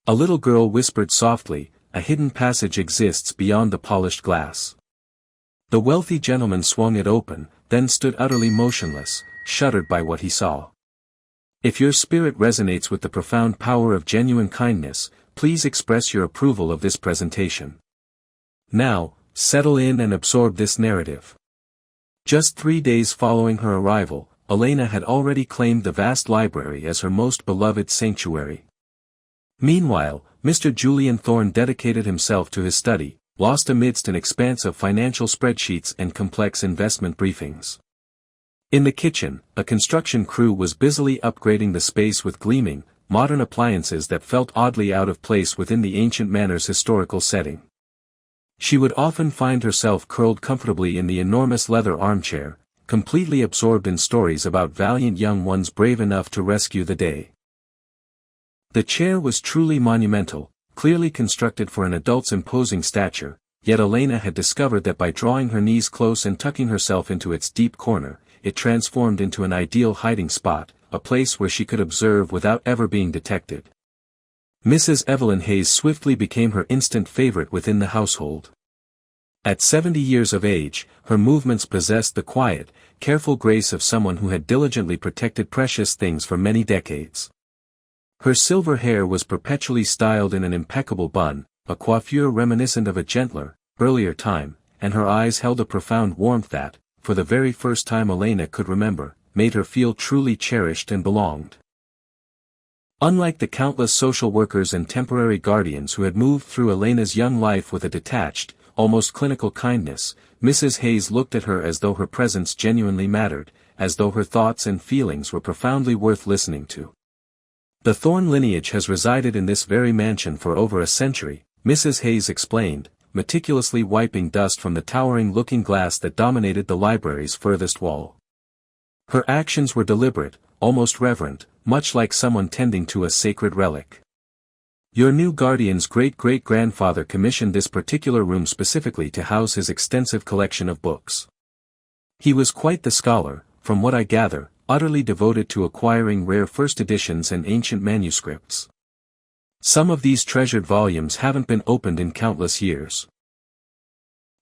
A little girl whispered softly, "A hidden passage exists beyond the polished glass." The wealthy gentleman swung it open, then stood utterly motionless, shuddered by what he saw. If your spirit resonates with the profound power of genuine kindness, please express your approval of this presentation. Now, settle in and absorb this narrative. Just 3 days following her arrival, Elena had already claimed the vast library as her most beloved sanctuary. Meanwhile, Mr. Julian Thorne dedicated himself to his study, lost amidst an expanse of financial spreadsheets and complex investment briefings. In the kitchen, a construction crew was busily upgrading the space with gleaming, modern appliances that felt oddly out of place within the ancient manor's historical setting. She would often find herself curled comfortably in the enormous leather armchair, completely absorbed in stories about valiant young ones brave enough to rescue the day. The chair was truly monumental, clearly constructed for an adult's imposing stature, yet Elena had discovered that by drawing her knees close and tucking herself into its deep corner, it transformed into an ideal hiding spot, a place where she could observe without ever being detected. Mrs. Evelyn Hayes swiftly became her instant favorite within the household. At 70 years of age, her movements possessed the quiet, careful grace of someone who had diligently protected precious things for many decades. Her silver hair was perpetually styled in an impeccable bun, a coiffure reminiscent of a gentler, earlier time, and her eyes held a profound warmth that, for the very first time Elena could remember, made her feel truly cherished and belonged. Unlike the countless social workers and temporary guardians who had moved through Elena's young life with a detached, almost clinical kindness, Mrs. Hayes looked at her as though her presence genuinely mattered, as though her thoughts and feelings were profoundly worth listening to. "The Thorne lineage has resided in this very mansion for over a century," Mrs. Hayes explained, meticulously wiping dust from the towering looking glass that dominated the library's furthest wall. Her actions were deliberate, almost reverent, much like someone tending to a sacred relic. "Your new guardian's great-great-grandfather commissioned this particular room specifically to house his extensive collection of books. He was quite the scholar, from what I gather, utterly devoted to acquiring rare first editions and ancient manuscripts. Some of these treasured volumes haven't been opened in countless years."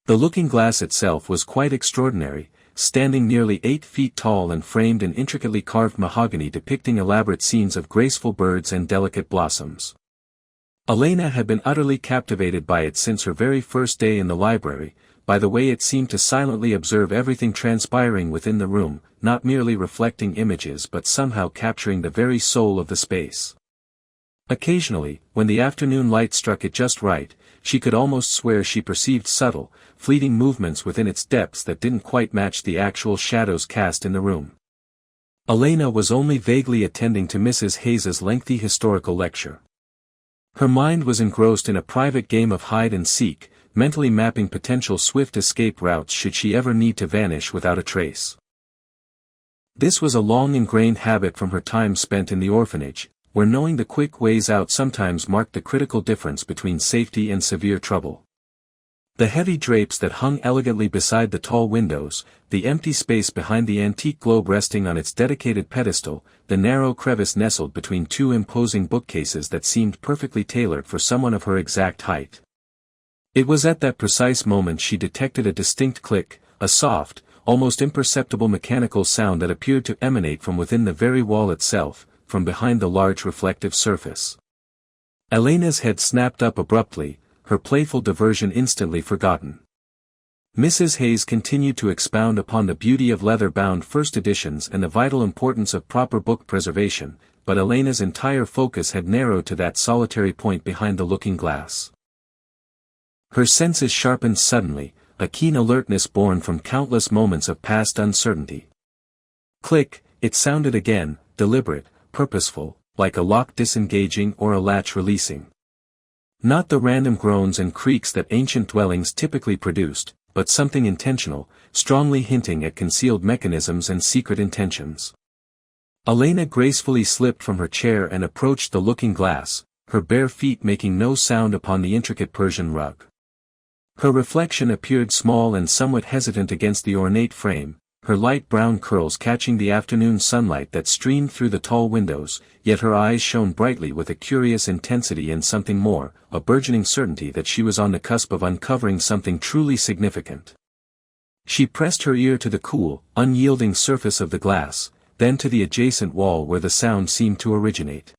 The looking glass itself was quite extraordinary, standing nearly 8 feet tall and framed in intricately carved mahogany depicting elaborate scenes of graceful birds and delicate blossoms. Elena had been utterly captivated by it since her very first day in the library, by the way it seemed to silently observe everything transpiring within the room, not merely reflecting images but somehow capturing the very soul of the space. Occasionally, when the afternoon light struck it just right, she could almost swear she perceived subtle, fleeting movements within its depths that didn't quite match the actual shadows cast in the room. Elena was only vaguely attending to Mrs. Hayes's lengthy historical lecture. Her mind was engrossed in a private game of hide and seek, mentally mapping potential swift escape routes should she ever need to vanish without a trace. This was a long-ingrained habit from her time spent in the orphanage, where knowing the quick ways out sometimes marked the critical difference between safety and severe trouble. The heavy drapes that hung elegantly beside the tall windows, the empty space behind the antique globe resting on its dedicated pedestal, the narrow crevice nestled between 2 imposing bookcases that seemed perfectly tailored for someone of her exact height. It was at that precise moment she detected a distinct click, a soft, almost imperceptible mechanical sound that appeared to emanate from within the very wall itself, from behind the large reflective surface. Elena's head snapped up abruptly, her playful diversion instantly forgotten. Mrs. Hayes continued to expound upon the beauty of leather-bound first editions and the vital importance of proper book preservation, but Elena's entire focus had narrowed to that solitary point behind the looking glass. Her senses sharpened suddenly, a keen alertness born from countless moments of past uncertainty. Click, it sounded again, deliberate, purposeful, like a lock disengaging or a latch releasing. Not the random groans and creaks that ancient dwellings typically produced, but something intentional, strongly hinting at concealed mechanisms and secret intentions. Elena gracefully slipped from her chair and approached the looking glass, her bare feet making no sound upon the intricate Persian rug. Her reflection appeared small and somewhat hesitant against the ornate frame, her light brown curls catching the afternoon sunlight that streamed through the tall windows, yet her eyes shone brightly with a curious intensity and something more, a burgeoning certainty that she was on the cusp of uncovering something truly significant. She pressed her ear to the cool, unyielding surface of the glass, then to the adjacent wall where the sound seemed to originate.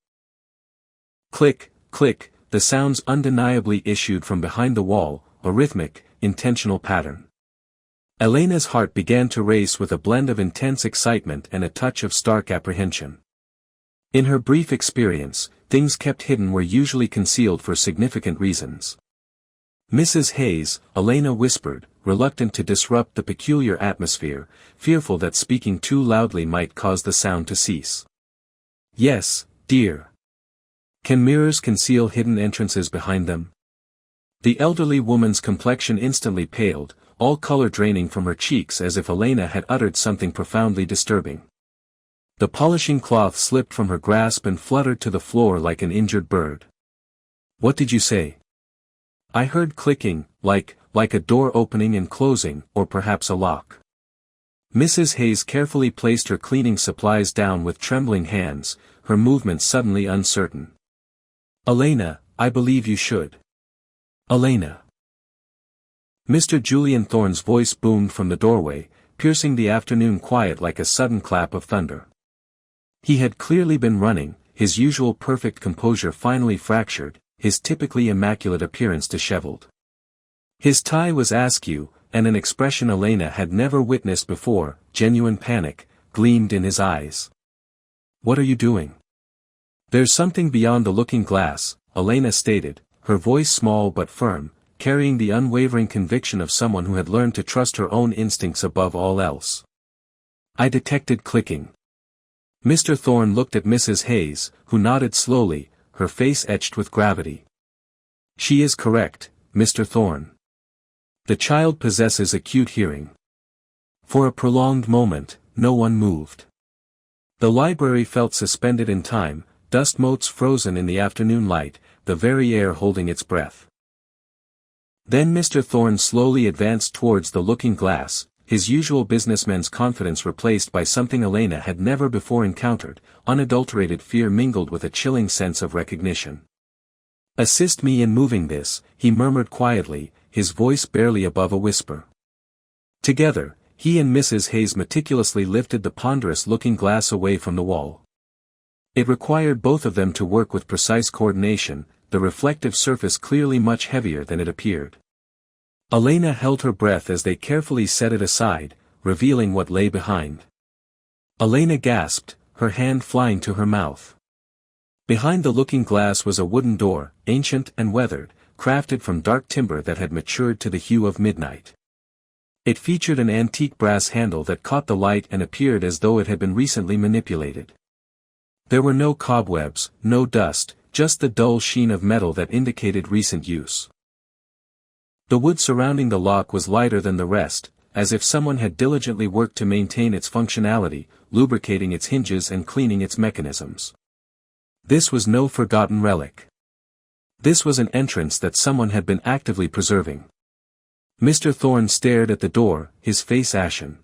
Click, click, the sounds undeniably issued from behind the wall, a rhythmic, intentional pattern. Elena's heart began to race with a blend of intense excitement and a touch of stark apprehension. In her brief experience, things kept hidden were usually concealed for significant reasons. "Mrs. Hayes," Elena whispered, reluctant to disrupt the peculiar atmosphere, fearful that speaking too loudly might cause the sound to cease. "Yes, dear. Can mirrors conceal hidden entrances behind them?" The elderly woman's complexion instantly paled, all color draining from her cheeks as if Elena had uttered something profoundly disturbing. The polishing cloth slipped from her grasp and fluttered to the floor like an injured bird. "What did you say?" "I heard clicking, like a door opening and closing, or perhaps a lock." Mrs. Hayes carefully placed her cleaning supplies down with trembling hands, her movements suddenly uncertain. "Elena, I believe you should." "Elena." Mr. Julian Thorne's voice boomed from the doorway, piercing the afternoon quiet like a sudden clap of thunder. He had clearly been running, his usual perfect composure finally fractured, his typically immaculate appearance disheveled. His tie was askew, and an expression Elena had never witnessed before, genuine panic, gleamed in his eyes. "What are you doing?" "There's something beyond the looking glass," Elena stated, her voice small but firm, carrying the unwavering conviction of someone who had learned to trust her own instincts above all else. "I detected clicking." Mr. Thorne looked at Mrs. Hayes, who nodded slowly, her face etched with gravity. "She is correct, Mr. Thorne. The child possesses acute hearing." For a prolonged moment, no one moved. The library felt suspended in time, dust motes frozen in the afternoon light, the very air holding its breath. Then Mr. Thorne slowly advanced towards the looking glass, his usual businessman's confidence replaced by something Elena had never before encountered, unadulterated fear mingled with a chilling sense of recognition. "Assist me in moving this," he murmured quietly, his voice barely above a whisper. Together, he and Mrs. Hayes meticulously lifted the ponderous looking glass away from the wall. It required both of them to work with precise coordination, the reflective surface clearly much heavier than it appeared. Elena held her breath as they carefully set it aside, revealing what lay behind. Elena gasped, her hand flying to her mouth. Behind the looking glass was a wooden door, ancient and weathered, crafted from dark timber that had matured to the hue of midnight. It featured an antique brass handle that caught the light and appeared as though it had been recently manipulated. There were no cobwebs, no dust, just the dull sheen of metal that indicated recent use. The wood surrounding the lock was lighter than the rest, as if someone had diligently worked to maintain its functionality, lubricating its hinges and cleaning its mechanisms. This was no forgotten relic. This was an entrance that someone had been actively preserving. Mr. Thorne stared at the door, his face ashen.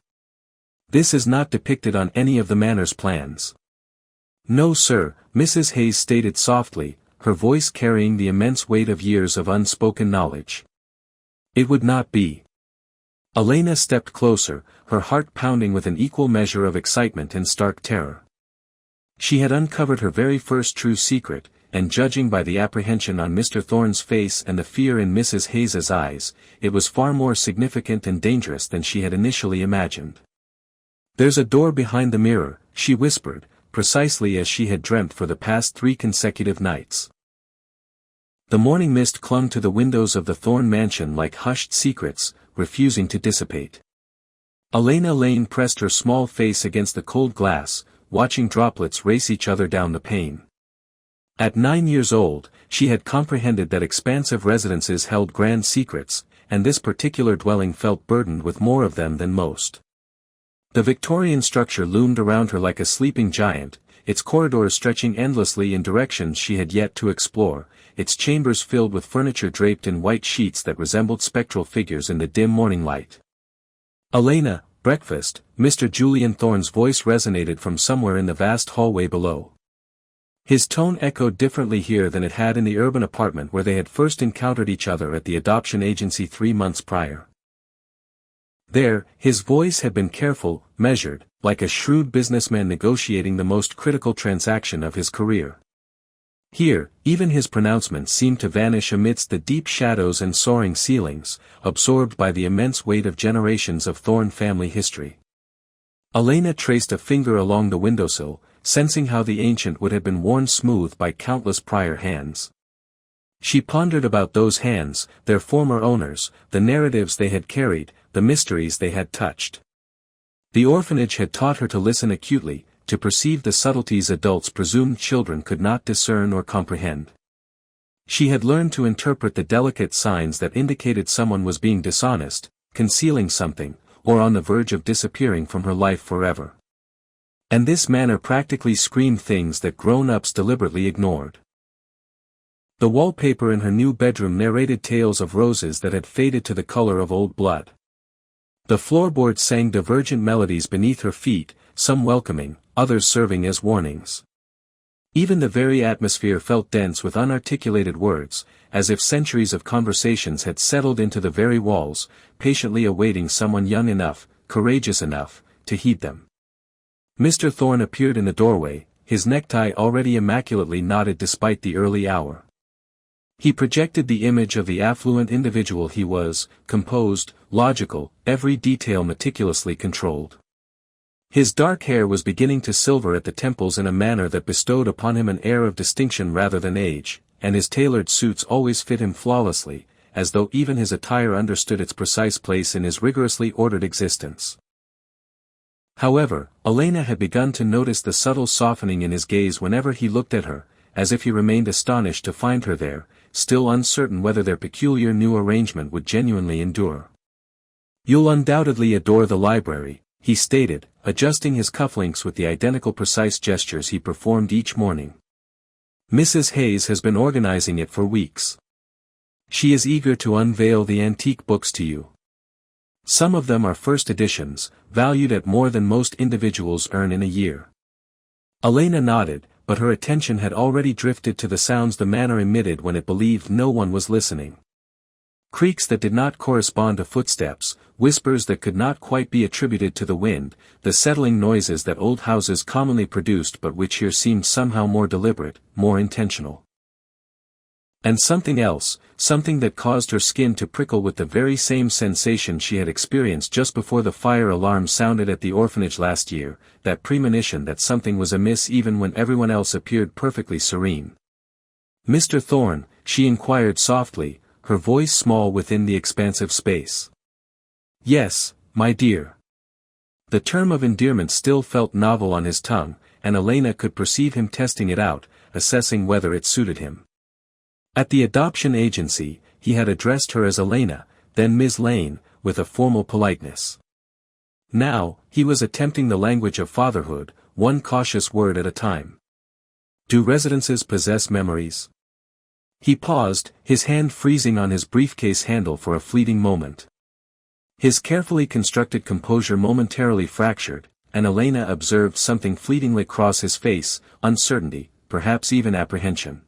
"This is not depicted on any of the manor's plans." "No, sir," Mrs. Hayes stated softly, her voice carrying the immense weight of years of unspoken knowledge. "It would not be." Elena stepped closer, her heart pounding with an equal measure of excitement and stark terror. She had uncovered her very first true secret, and judging by the apprehension on Mr. Thorne's face and the fear in Mrs. Hayes's eyes, it was far more significant and dangerous than she had initially imagined. "There's a door behind the mirror," she whispered, precisely as she had dreamt for the past 3 consecutive nights. The morning mist clung to the windows of the Thorne mansion like hushed secrets, refusing to dissipate. Elena Lane pressed her small face against the cold glass, watching droplets race each other down the pane. At 9 years old, she had comprehended that expansive residences held grand secrets, and this particular dwelling felt burdened with more of them than most. The Victorian structure loomed around her like a sleeping giant, its corridors stretching endlessly in directions she had yet to explore, its chambers filled with furniture draped in white sheets that resembled spectral figures in the dim morning light. "Elena, breakfast, Mr. Julian Thorne's voice resonated from somewhere in the vast hallway below. His tone echoed differently here than it had in the urban apartment where they had first encountered each other at the adoption agency 3 months prior. There, his voice had been careful, measured, like a shrewd businessman negotiating the most critical transaction of his career. Here, even his pronouncements seemed to vanish amidst the deep shadows and soaring ceilings, absorbed by the immense weight of generations of Thorne family history. Elena traced a finger along the windowsill, sensing how the ancient would have been worn smooth by countless prior hands. She pondered about those hands, their former owners, the narratives they had carried, the mysteries they had touched. The orphanage had taught her to listen acutely, to perceive the subtleties adults presumed children could not discern or comprehend. She had learned to interpret the delicate signs that indicated someone was being dishonest, concealing something, or on the verge of disappearing from her life forever. And this manner practically screamed things that grown-ups deliberately ignored. The wallpaper in her new bedroom narrated tales of roses that had faded to the color of old blood. The floorboards sang divergent melodies beneath her feet, some welcoming, others serving as warnings. Even the very atmosphere felt dense with unarticulated words, as if centuries of conversations had settled into the very walls, patiently awaiting someone young enough, courageous enough, to heed them. Mr. Thorne appeared in the doorway, his necktie already immaculately knotted despite the early hour. He projected the image of the affluent individual he was, composed, logical, every detail meticulously controlled. His dark hair was beginning to silver at the temples in a manner that bestowed upon him an air of distinction rather than age, and his tailored suits always fit him flawlessly, as though even his attire understood its precise place in his rigorously ordered existence. However, Elena had begun to notice the subtle softening in his gaze whenever he looked at her, as if he remained astonished to find her there, still uncertain whether their peculiar new arrangement would genuinely endure. "You'll undoubtedly adore the library," he stated, adjusting his cufflinks with the identical precise gestures he performed each morning. "Mrs. Hayes has been organizing it for weeks. She is eager to unveil the antique books to you. Some of them are first editions, valued at more than most individuals earn in a year." Elena nodded, but her attention had already drifted to the sounds the manor emitted when it believed no one was listening. Creaks that did not correspond to footsteps, whispers that could not quite be attributed to the wind, the settling noises that old houses commonly produced but which here seemed somehow more deliberate, more intentional. And something else, something that caused her skin to prickle with the very same sensation she had experienced just before the fire alarm sounded at the orphanage last year, that premonition that something was amiss even when everyone else appeared perfectly serene. "Mr. Thorne," she inquired softly, her voice small within the expansive space. "Yes, my dear." The term of endearment still felt novel on his tongue, and Elena could perceive him testing it out, assessing whether it suited him. At the adoption agency, he had addressed her as Elena, then Ms. Lane, with a formal politeness. Now, he was attempting the language of fatherhood, one cautious word at a time. "Do residences possess memories?" He paused, his hand freezing on his briefcase handle for a fleeting moment. His carefully constructed composure momentarily fractured, and Elena observed something fleetingly cross his face, uncertainty, perhaps even apprehension.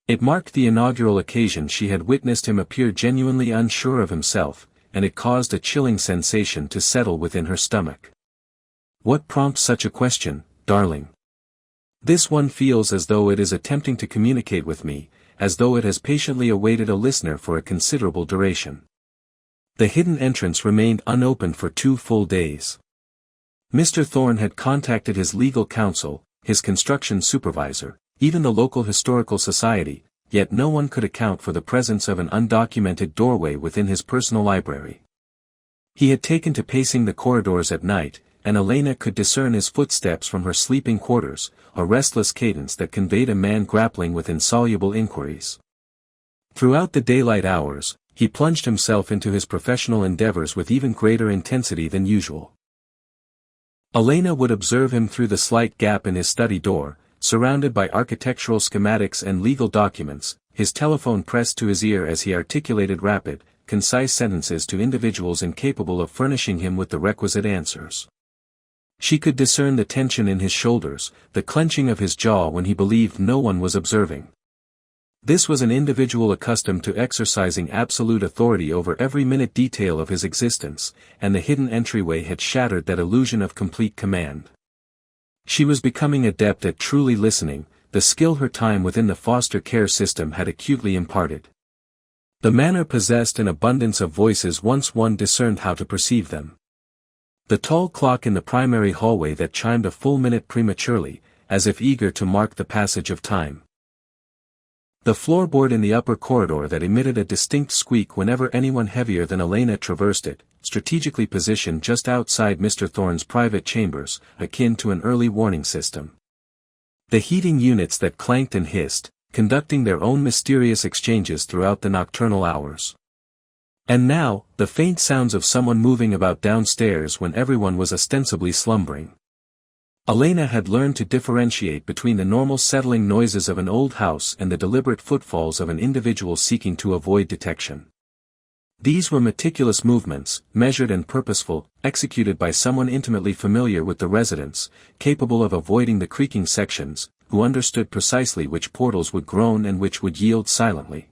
It marked the inaugural occasion she had witnessed him appear genuinely unsure of himself, and it caused a chilling sensation to settle within her stomach. "What prompts such a question, darling? This one feels as though it is attempting to communicate with me, as though it has patiently awaited a listener for a considerable duration." The hidden entrance remained unopened for 2 full days. Mr. Thorne had contacted his legal counsel, his construction supervisor, even the local historical society, yet no one could account for the presence of an undocumented doorway within his personal library. He had taken to pacing the corridors at night, and Elena could discern his footsteps from her sleeping quarters, a restless cadence that conveyed a man grappling with insoluble inquiries. Throughout the daylight hours, he plunged himself into his professional endeavors with even greater intensity than usual. Elena would observe him through the slight gap in his study door, surrounded by architectural schematics and legal documents, his telephone pressed to his ear as he articulated rapid, concise sentences to individuals incapable of furnishing him with the requisite answers. She could discern the tension in his shoulders, the clenching of his jaw when he believed no one was observing. This was an individual accustomed to exercising absolute authority over every minute detail of his existence, and the hidden entryway had shattered that illusion of complete command. She was becoming adept at truly listening, the skill her time within the foster care system had acutely imparted. The manor possessed an abundance of voices once one discerned how to perceive them. The tall clock in the primary hallway that chimed a full minute prematurely, as if eager to mark the passage of time. The floorboard in the upper corridor that emitted a distinct squeak whenever anyone heavier than Elena traversed it, strategically positioned just outside Mr. Thorne's private chambers, akin to an early warning system. The heating units that clanked and hissed, conducting their own mysterious exchanges throughout the nocturnal hours. And now, the faint sounds of someone moving about downstairs when everyone was ostensibly slumbering. Elena had learned to differentiate between the normal settling noises of an old house and the deliberate footfalls of an individual seeking to avoid detection. These were meticulous movements, measured and purposeful, executed by someone intimately familiar with the residence, capable of avoiding the creaking sections, who understood precisely which portals would groan and which would yield silently.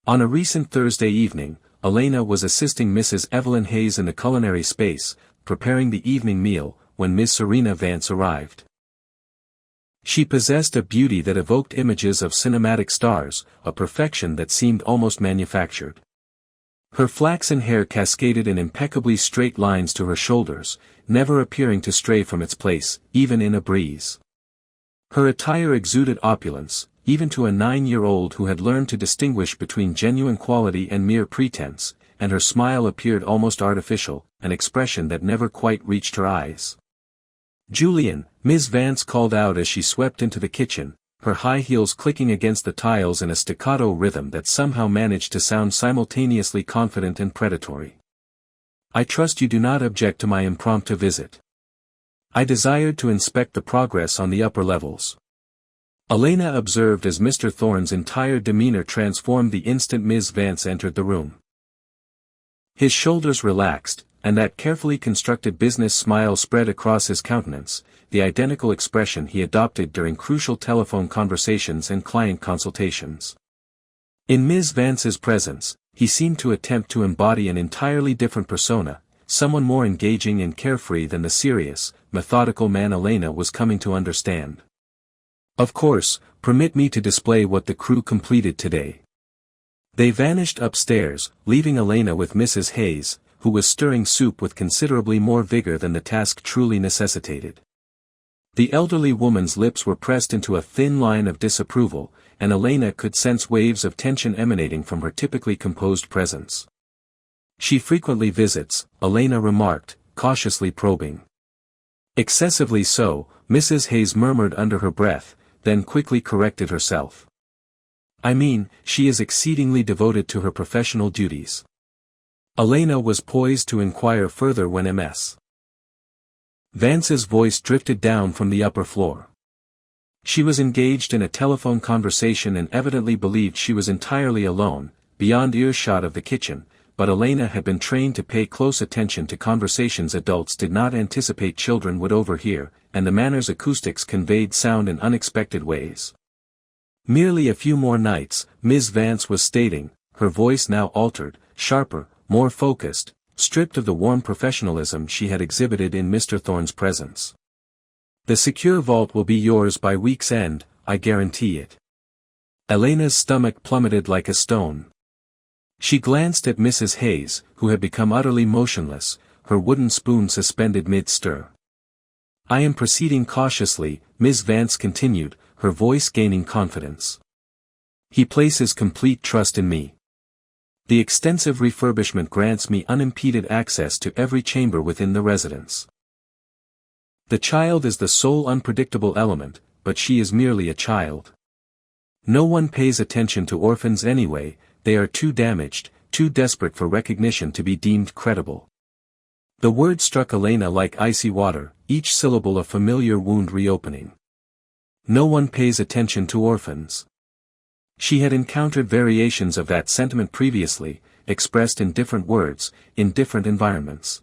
On a recent Thursday evening, Elena was assisting Mrs. Evelyn Hayes in the culinary space, preparing the evening meal, when Miss Serena Vance arrived. She possessed a beauty that evoked images of cinematic stars, a perfection that seemed almost manufactured. Her flaxen hair cascaded in impeccably straight lines to her shoulders, never appearing to stray from its place, even in a breeze. Her attire exuded opulence, even to a 9-year-old who had learned to distinguish between genuine quality and mere pretense, and her smile appeared almost artificial, an expression that never quite reached her eyes. "Julian," Miss Vance called out as she swept into the kitchen, her high heels clicking against the tiles in a staccato rhythm that somehow managed to sound simultaneously confident and predatory. "I trust you do not object to my impromptu visit. I desired to inspect the progress on the upper levels." Elena observed as Mr. Thorne's entire demeanor transformed the instant Ms. Vance entered the room. His shoulders relaxed, and that carefully constructed business smile spread across his countenance, the identical expression he adopted during crucial telephone conversations and client consultations. In Ms. Vance's presence, he seemed to attempt to embody an entirely different persona, someone more engaging and carefree than the serious, methodical man Elena was coming to understand. "Of course, permit me to display what the crew completed today." They vanished upstairs, leaving Elena with Mrs. Hayes, who was stirring soup with considerably more vigor than the task truly necessitated. The elderly woman's lips were pressed into a thin line of disapproval, and Elena could sense waves of tension emanating from her typically composed presence. "She frequently visits," Elena remarked, cautiously probing. "Excessively so," Mrs. Hayes murmured under her breath, then quickly corrected herself. "I mean, she is exceedingly devoted to her professional duties." Elena was poised to inquire further when Ms. Vance's voice drifted down from the upper floor. She was engaged in a telephone conversation and evidently believed she was entirely alone, beyond earshot of the kitchen, but Elena had been trained to pay close attention to conversations adults did not anticipate children would overhear, and the manor's acoustics conveyed sound in unexpected ways. "Merely a few more nights," Ms. Vance was stating, her voice now altered, sharper, more focused, stripped of the warm professionalism she had exhibited in Mr. Thorne's presence. "The secure vault will be yours by week's end, I guarantee it." Elena's stomach plummeted like a stone. She glanced at Mrs. Hayes, who had become utterly motionless, her wooden spoon suspended mid-stir. "I am proceeding cautiously," Ms. Vance continued, her voice gaining confidence. "He places complete trust in me. The extensive refurbishment grants me unimpeded access to every chamber within the residence. The child is the sole unpredictable element, but she is merely a child. No one pays attention to orphans anyway, they are too damaged, too desperate for recognition to be deemed credible." The word struck Elena like icy water, each syllable a familiar wound reopening. "No one pays attention to orphans. She had encountered variations of that sentiment previously, expressed in different words, in different environments.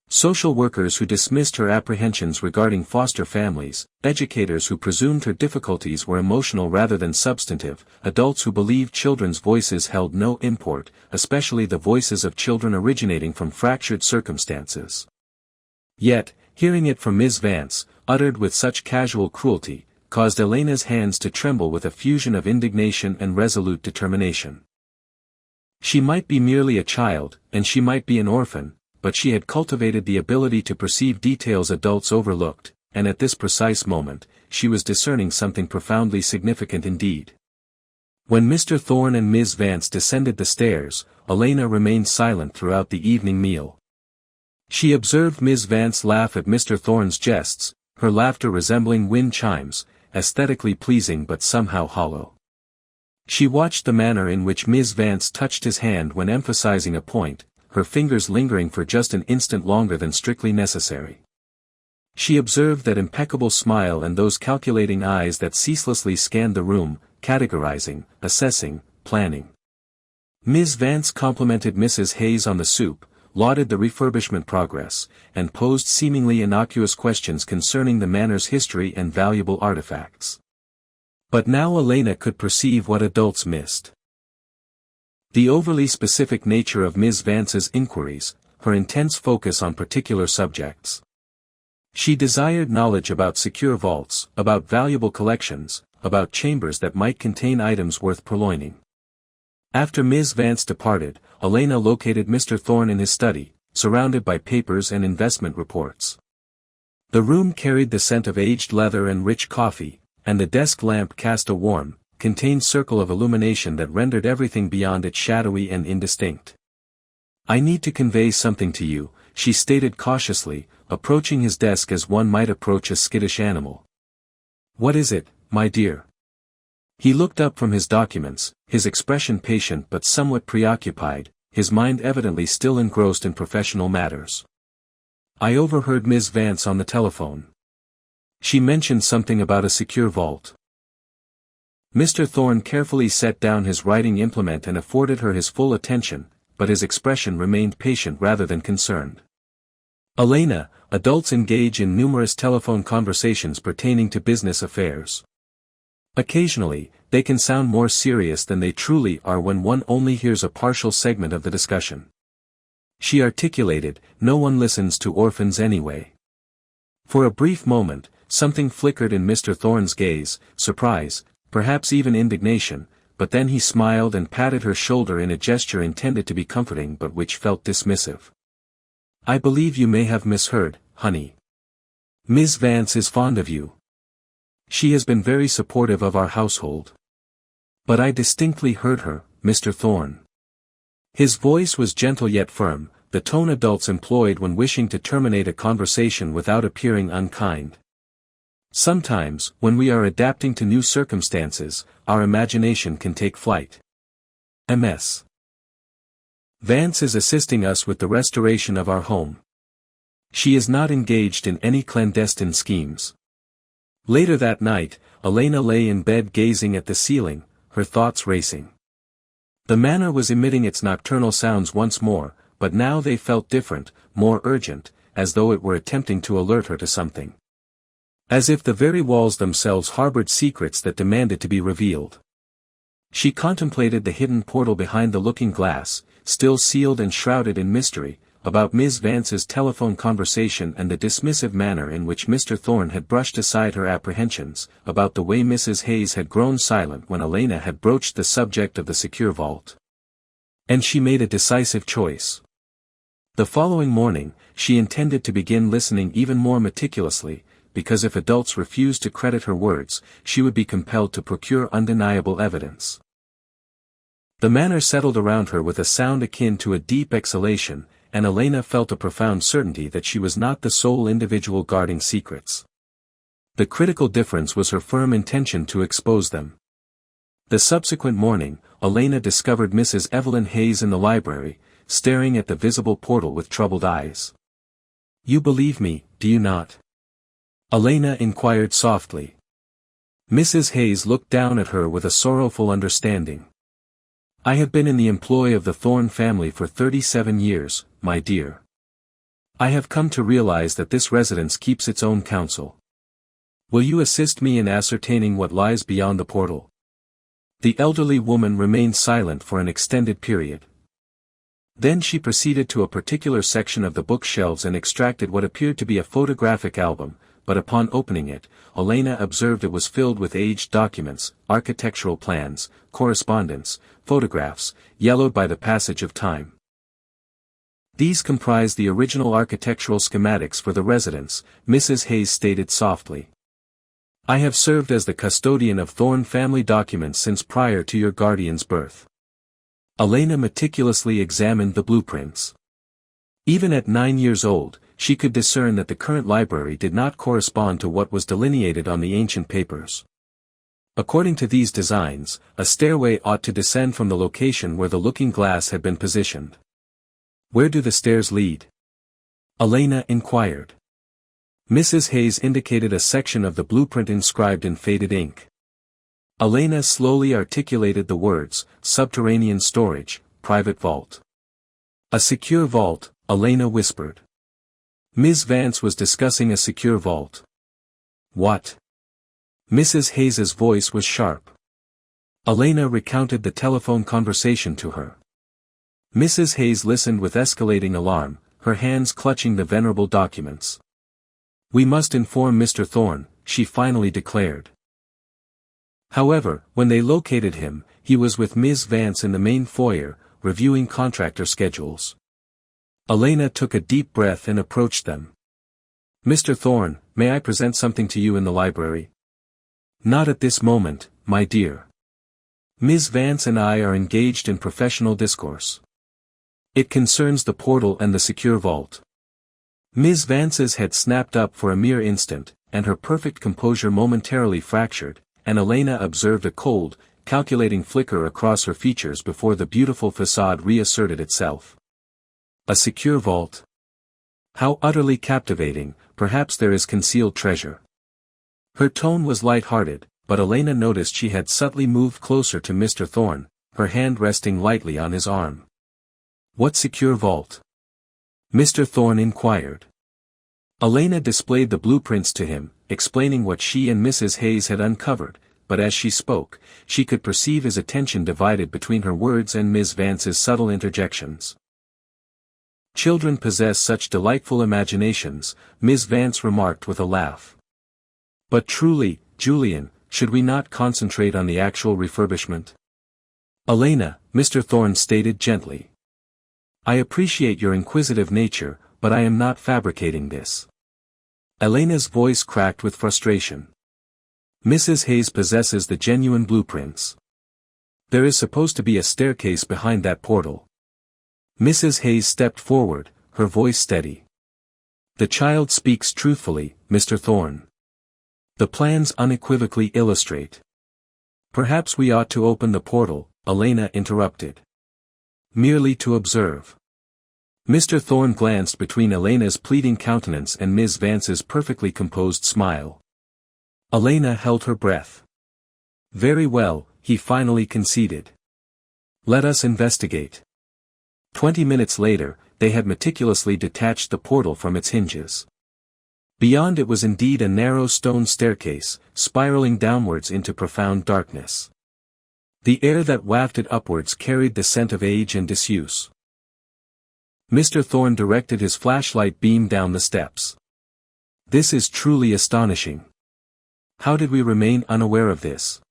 Social workers who dismissed her apprehensions regarding foster families, educators who presumed her difficulties were emotional rather than substantive, adults who believed children's voices held no import, especially the voices of children originating from fractured circumstances. Yet, hearing it from Miss Vance, uttered with such casual cruelty, caused Elena's hands to tremble with a fusion of indignation and resolute determination. She might be merely a child, and she might be an orphan, but she had cultivated the ability to perceive details adults overlooked, and at this precise moment, she was discerning something profoundly significant indeed. When Mr. Thorne and Miss Vance descended the stairs, Elena remained silent throughout the evening meal. She observed Miss Vance laugh at Mr. Thorne's jests, her laughter resembling wind chimes, aesthetically pleasing but somehow hollow. She watched the manner in which Miss Vance touched his hand when emphasizing a point, her fingers lingering for just an instant longer than strictly necessary. She observed that impeccable smile and those calculating eyes that ceaselessly scanned the room, categorizing, assessing, planning. Miss Vance complimented Mrs. Hayes on the soup, lauded the refurbishment progress, and posed seemingly innocuous questions concerning the manor's history and valuable artifacts. But now Elena could perceive what adults missed. The overly specific nature of Miss Vance's inquiries, her intense focus on particular subjects. She desired knowledge about secure vaults, about valuable collections, about chambers that might contain items worth purloining. After Miss Vance departed, Elena located Mr. Thorne in his study, surrounded by papers and investment reports. The room carried the scent of aged leather and rich coffee, and the desk lamp cast a warm, contained circle of illumination that rendered everything beyond it shadowy and indistinct. "I need to convey something to you," she stated cautiously, approaching his desk as one might approach a skittish animal. "What is it, my dear?" He looked up from his documents, his expression patient but somewhat preoccupied, his mind evidently still engrossed in professional matters. "I overheard Miss Vance on the telephone. She mentioned something about a secure vault." Mr. Thorne carefully set down his writing implement and afforded her his full attention, but his expression remained patient rather than concerned. "Elena, adults engage in numerous telephone conversations pertaining to business affairs. Occasionally, they can sound more serious than they truly are when one only hears a partial segment of the discussion." She articulated, "No one listens to orphans anyway." For a brief moment, something flickered in Mr. Thorne's gaze, surprise, perhaps even indignation, but then he smiled and patted her shoulder in a gesture intended to be comforting but which felt dismissive. "I believe you may have misheard, honey. Miss Vance is fond of you. She has been very supportive of our household." "But I distinctly heard her, Mr. Thorne." His voice was gentle yet firm, the tone adults employed when wishing to terminate a conversation without appearing unkind. Sometimes, when we are adapting to new circumstances, our imagination can take flight. Ms. Vance is assisting us with the restoration of our home. She is not engaged in any clandestine schemes. Later that night, Elena lay in bed gazing at the ceiling, her thoughts racing. The manor was emitting its nocturnal sounds once more, but now they felt different, more urgent, as though it were attempting to alert her to something. As if the very walls themselves harbored secrets that demanded to be revealed. She contemplated the hidden portal behind the looking glass, still sealed and shrouded in mystery, about Miss Vance's telephone conversation and the dismissive manner in which Mr. Thorne had brushed aside her apprehensions, about the way Mrs. Hayes had grown silent when Elena had broached the subject of the secure vault. And she made a decisive choice. The following morning, she intended to begin listening even more meticulously, because if adults refused to credit her words, she would be compelled to procure undeniable evidence. The manor settled around her with a sound akin to a deep exhalation, and Elena felt a profound certainty that she was not the sole individual guarding secrets. The critical difference was her firm intention to expose them. The subsequent morning, Elena discovered Mrs. Evelyn Hayes in the library, staring at the visible portal with troubled eyes. "You believe me, do you not?" Elena inquired softly. Mrs. Hayes looked down at her with a sorrowful understanding. I have been in the employ of the Thorne family for 37 years, my dear. I have come to realize that this residence keeps its own counsel. Will you assist me in ascertaining what lies beyond the portal? The elderly woman remained silent for an extended period. Then she proceeded to a particular section of the bookshelves and extracted what appeared to be a photographic album, but upon opening it, Elena observed it was filled with aged documents, architectural plans, correspondence, photographs, yellowed by the passage of time. These comprise the original architectural schematics for the residence, Mrs. Hayes stated softly. I have served as the custodian of Thorne family documents since prior to your guardian's birth. Elena meticulously examined the blueprints. Even at 9 years old, she could discern that the current library did not correspond to what was delineated on the ancient papers. According to these designs, a stairway ought to descend from the location where the looking glass had been positioned. Where do the stairs lead? Elena inquired. Mrs. Hayes indicated a section of the blueprint inscribed in faded ink. Elena slowly articulated the words, subterranean storage, private vault. A secure vault, Elena whispered. Ms. Vance was discussing a secure vault. What? Mrs. Hayes's voice was sharp. Elena recounted the telephone conversation to her. Mrs. Hayes listened with escalating alarm, her hands clutching the venerable documents. We must inform Mr. Thorne, she finally declared. However, when they located him, he was with Ms. Vance in the main foyer, reviewing contractor schedules. Elena took a deep breath and approached them. Mr. Thorne, may I present something to you in the library? Not at this moment, my dear. Ms. Vance and I are engaged in professional discourse. It concerns the portal and the secure vault. Ms. Vance's head snapped up for a mere instant, and her perfect composure momentarily fractured, and Elena observed a cold, calculating flicker across her features before the beautiful facade reasserted itself. A secure vault? How utterly captivating, perhaps there is concealed treasure. Her tone was light-hearted, but Elena noticed she had subtly moved closer to Mr. Thorne, her hand resting lightly on his arm. What secure vault? Mr. Thorne inquired. Elena displayed the blueprints to him, explaining what she and Mrs. Hayes had uncovered, but as she spoke, she could perceive his attention divided between her words and Ms. Vance's subtle interjections. Children possess such delightful imaginations, Ms. Vance remarked with a laugh. But truly, Julian, should we not concentrate on the actual refurbishment? Elena, Mr. Thorne stated gently. I appreciate your inquisitive nature, but I am not fabricating this. Elena's voice cracked with frustration. Mrs. Hayes possesses the genuine blueprints. There is supposed to be a staircase behind that portal. Mrs. Hayes stepped forward, her voice steady. The child speaks truthfully, Mr. Thorne. The plans unequivocally illustrate. Perhaps we ought to open the portal, Elena interrupted. Merely to observe. Mr. Thorne glanced between Elena's pleading countenance and Ms. Vance's perfectly composed smile. Elena held her breath. Very well, he finally conceded. Let us investigate. 20 minutes later, they had meticulously detached the portal from its hinges. Beyond it was indeed a narrow stone staircase, spiraling downwards into profound darkness. The air that wafted upwards carried the scent of age and disuse. Mr. Thorne directed his flashlight beam down the steps. This is truly astonishing. How did we remain unaware of this?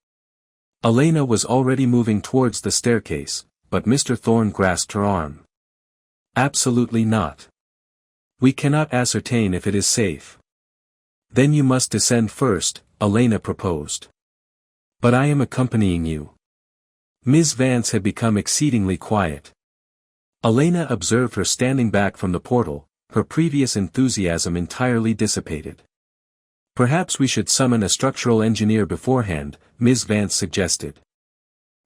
Elena was already moving towards the staircase, but Mr. Thorne grasped her arm. Absolutely not. We cannot ascertain if it is safe. Then you must descend first, Elena proposed. But I am accompanying you. Ms. Vance had become exceedingly quiet. Elena observed her standing back from the portal, her previous enthusiasm entirely dissipated. Perhaps we should summon a structural engineer beforehand, Ms. Vance suggested.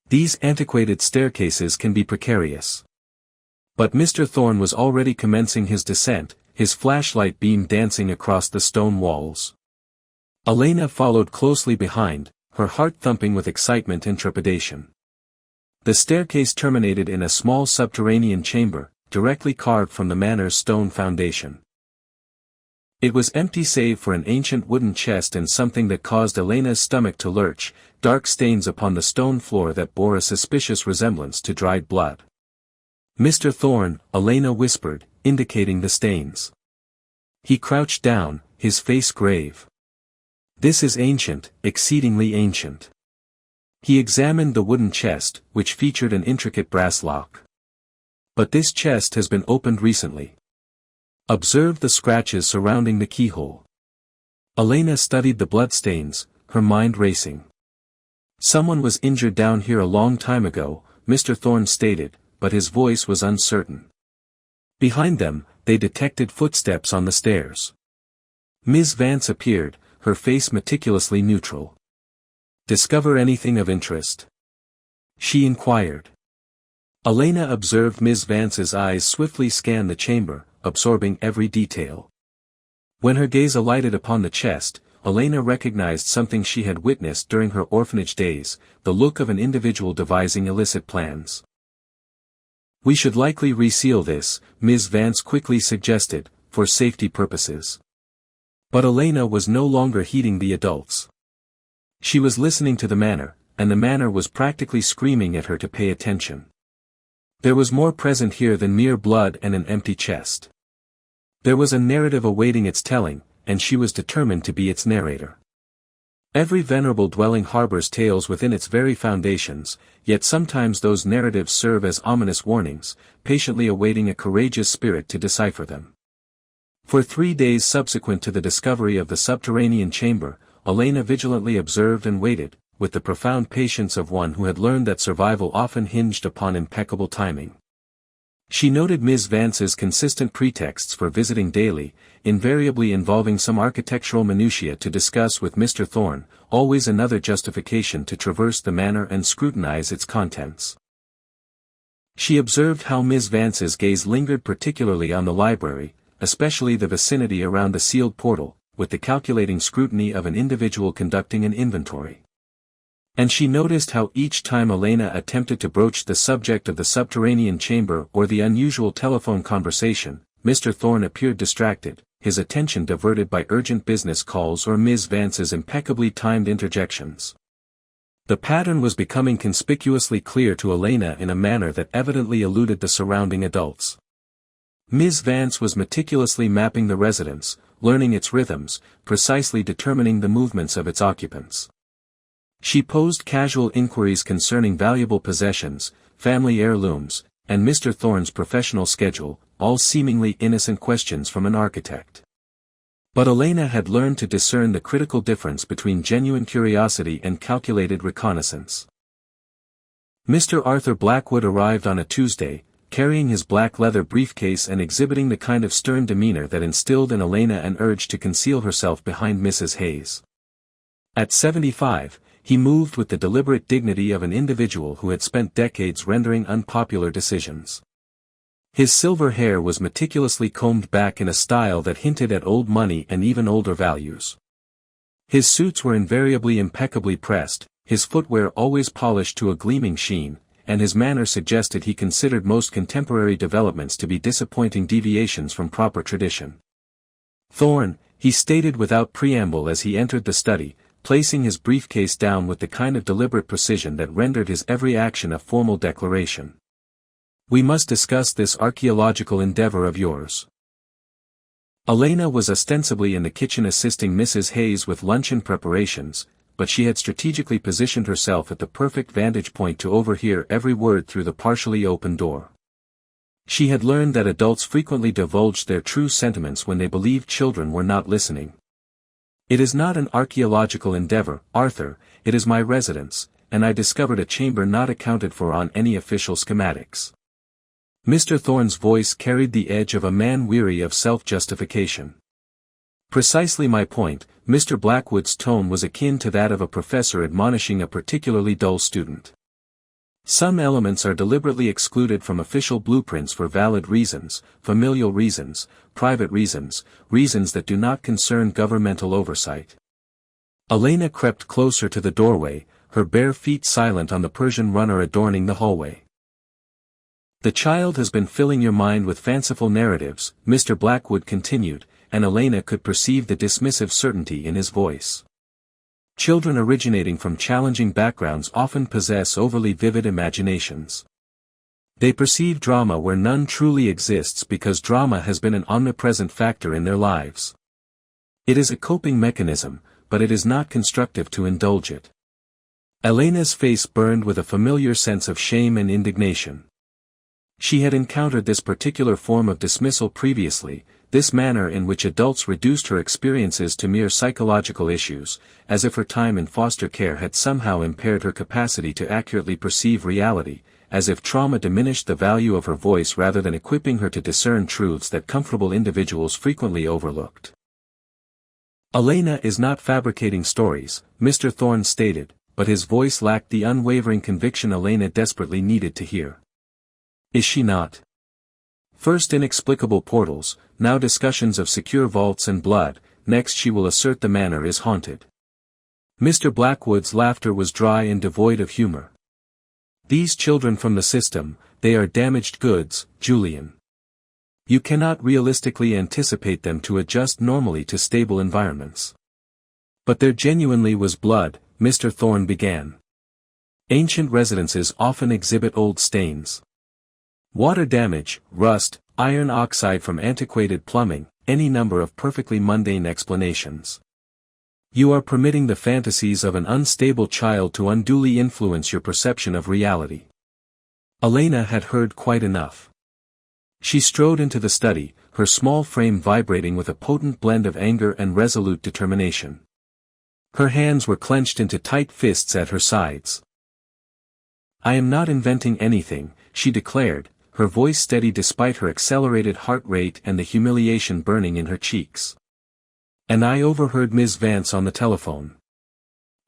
These antiquated staircases can be precarious. But Mr. Thorne was already commencing his descent, his flashlight beam dancing across the stone walls. Elena followed closely behind, her heart thumping with excitement and trepidation. The staircase terminated in a small subterranean chamber, directly carved from the manor's stone foundation. It was empty save for an ancient wooden chest and something that caused Elena's stomach to lurch, dark stains upon the stone floor that bore a suspicious resemblance to dried blood. "Mr. Thorne," Elena whispered, indicating the stains. He crouched down, his face grave. "This is ancient, exceedingly ancient." He examined the wooden chest, which featured an intricate brass lock. "But this chest has been opened recently. Observe the scratches surrounding the keyhole." Elena studied the bloodstains, her mind racing. "Someone was injured down here a long time ago," Mr. Thorne stated, but his voice was uncertain. Behind them, they detected footsteps on the stairs. Ms. Vance appeared, her face meticulously neutral. "Discover anything of interest?" she inquired. Elena observed Ms. Vance's eyes swiftly scan the chamber, absorbing every detail. When her gaze alighted upon the chest, Elena recognized something she had witnessed during her orphanage days, the look of an individual devising illicit plans. "We should likely reseal this," Ms. Vance quickly suggested, "for safety purposes." But Elena was no longer heeding the adults. She was listening to the manor, and the manor was practically screaming at her to pay attention. There was more present here than mere blood and an empty chest. There was a narrative awaiting its telling, and she was determined to be its narrator. Every venerable dwelling harbors tales within its very foundations, yet sometimes those narratives serve as ominous warnings, patiently awaiting a courageous spirit to decipher them. For 3 days subsequent to the discovery of the subterranean chamber, Elena vigilantly observed and waited, with the profound patience of one who had learned that survival often hinged upon impeccable timing. She noted Ms. Vance's consistent pretexts for visiting daily, invariably involving some architectural minutiae to discuss with Mr. Thorne, always another justification to traverse the manor and scrutinize its contents. She observed how Ms. Vance's gaze lingered particularly on the library, especially the vicinity around the sealed portal, with the calculating scrutiny of an individual conducting an inventory. And she noticed how each time Elena attempted to broach the subject of the subterranean chamber or the unusual telephone conversation, Mr. Thorne appeared distracted, his attention diverted by urgent business calls or Ms. Vance's impeccably timed interjections. The pattern was becoming conspicuously clear to Elena in a manner that evidently eluded the surrounding adults. Ms. Vance was meticulously mapping the residence, learning its rhythms, precisely determining the movements of its occupants. She posed casual inquiries concerning valuable possessions, family heirlooms, and Mr. Thorne's professional schedule, all seemingly innocent questions from an architect. But Elena had learned to discern the critical difference between genuine curiosity and calculated reconnaissance. Mr. Arthur Blackwood arrived on a Tuesday, carrying his black leather briefcase and exhibiting the kind of stern demeanor that instilled in Elena an urge to conceal herself behind Mrs. Hayes. At 75, he moved with the deliberate dignity of an individual who had spent decades rendering unpopular decisions. His silver hair was meticulously combed back in a style that hinted at old money and even older values. His suits were invariably impeccably pressed, his footwear always polished to a gleaming sheen, and his manner suggested he considered most contemporary developments to be disappointing deviations from proper tradition. "Thorne," he stated without preamble as he entered the study, placing his briefcase down with the kind of deliberate precision that rendered his every action a formal declaration. "We must discuss this archaeological endeavor of yours." Elena was ostensibly in the kitchen assisting Mrs. Hayes with luncheon preparations, but she had strategically positioned herself at the perfect vantage point to overhear every word through the partially open door. She had learned that adults frequently divulged their true sentiments when they believed children were not listening. "It is not an archaeological endeavor, Arthur, it is my residence, and I discovered a chamber not accounted for on any official schematics." Mr. Thorne's voice carried the edge of a man weary of self-justification. "Precisely my point." Mr. Blackwood's tone was akin to that of a professor admonishing a particularly dull student. "Some elements are deliberately excluded from official blueprints for valid reasons, familial reasons, private reasons, reasons that do not concern governmental oversight. Elena crept closer to the doorway, her bare feet silent on the Persian runner adorning the hallway. The child has been filling your mind with fanciful narratives, Mr. Blackwood continued, and Elena could perceive the dismissive certainty in his voice. Children originating from challenging backgrounds often possess overly vivid imaginations. They perceive drama where none truly exists because drama has been an omnipresent factor in their lives. It is a coping mechanism, but it is not constructive to indulge it. Elena's face burned with a familiar sense of shame and indignation. She had encountered this particular form of dismissal previously, this manner in which adults reduced her experiences to mere psychological issues, as if her time in foster care had somehow impaired her capacity to accurately perceive reality, as if trauma diminished the value of her voice rather than equipping her to discern truths that comfortable individuals frequently overlooked. Elena is not fabricating stories, Mr. Thorne stated, but his voice lacked the unwavering conviction Elena desperately needed to hear. Is she not? First inexplicable portals, now discussions of secure vaults and blood, next she will assert the manor is haunted. Mr. Blackwood's laughter was dry and devoid of humor. These children from the system, they are damaged goods, Julian. You cannot realistically anticipate them to adjust normally to stable environments. But there genuinely was blood, Mr. Thorne began. Ancient residences often exhibit old stains. Water damage, rust, iron oxide from antiquated plumbing, any number of perfectly mundane explanations. You are permitting the fantasies of an unstable child to unduly influence your perception of reality. Elena had heard quite enough. She strode into the study, her small frame vibrating with a potent blend of anger and resolute determination. Her hands were clenched into tight fists at her sides. I am not inventing anything, she declared, her voice steady despite her accelerated heart rate and the humiliation burning in her cheeks. And I overheard Ms. Vance on the telephone.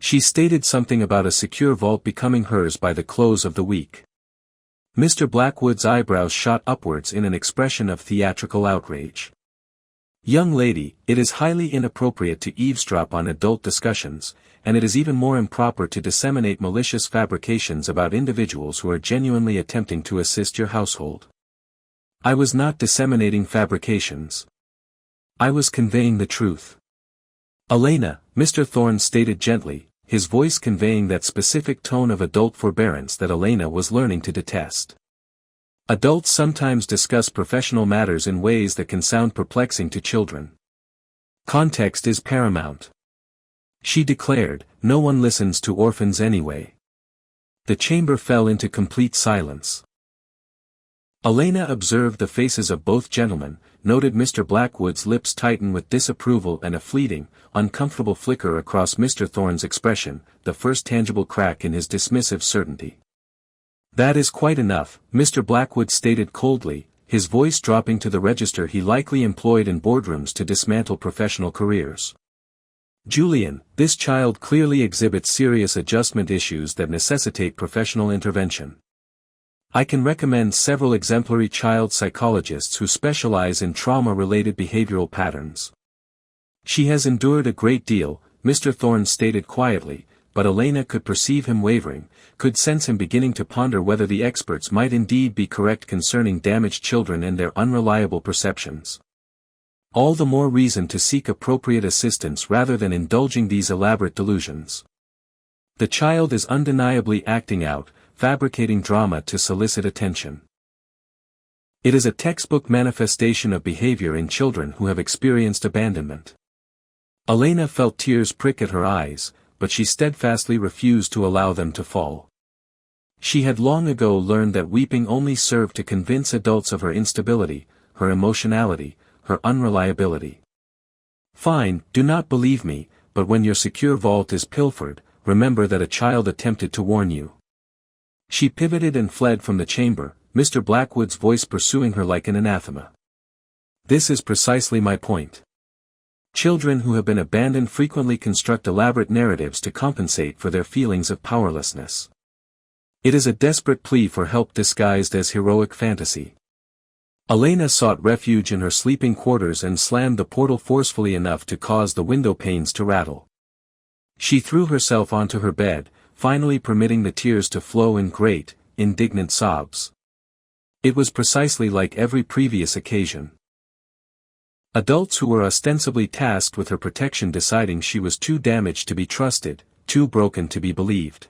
She stated something about a secure vault becoming hers by the close of the week. Mr. Blackwood's eyebrows shot upwards in an expression of theatrical outrage. Young lady, it is highly inappropriate to eavesdrop on adult discussions, and it is even more improper to disseminate malicious fabrications about individuals who are genuinely attempting to assist your household. I was not disseminating fabrications. I was conveying the truth. Elena, Mr. Thorne stated gently, his voice conveying that specific tone of adult forbearance that Elena was learning to detest. Adults sometimes discuss professional matters in ways that can sound perplexing to children. Context is paramount. She declared, no one listens to orphans anyway. The chamber fell into complete silence. Elena observed the faces of both gentlemen, noted Mr. Blackwood's lips tighten with disapproval and a fleeting, uncomfortable flicker across Mr. Thorne's expression, the first tangible crack in his dismissive certainty. That is quite enough, Mr. Blackwood stated coldly, his voice dropping to the register he likely employed in boardrooms to dismantle professional careers. Julian, this child clearly exhibits serious adjustment issues that necessitate professional intervention. I can recommend several exemplary child psychologists who specialize in trauma-related behavioral patterns. She has endured a great deal, Mr. Thorne stated quietly, but Elena could perceive him wavering, could sense him beginning to ponder whether the experts might indeed be correct concerning damaged children and their unreliable perceptions. All the more reason to seek appropriate assistance rather than indulging these elaborate delusions. The child is undeniably acting out, fabricating drama to solicit attention. It is a textbook manifestation of behavior in children who have experienced abandonment. Elena felt tears prick at her eyes, but she steadfastly refused to allow them to fall. She had long ago learned that weeping only served to convince adults of her instability, her emotionality, her unreliability. Fine, do not believe me, but when your secure vault is pilfered, remember that a child attempted to warn you. She pivoted and fled from the chamber, Mr. Blackwood's voice pursuing her like an anathema. This is precisely my point. Children who have been abandoned frequently construct elaborate narratives to compensate for their feelings of powerlessness. It is a desperate plea for help disguised as heroic fantasy. Elena sought refuge in her sleeping quarters and slammed the portal forcefully enough to cause the window panes to rattle. She threw herself onto her bed, finally permitting the tears to flow in great, indignant sobs. It was precisely like every previous occasion. Adults who were ostensibly tasked with her protection deciding she was too damaged to be trusted, too broken to be believed.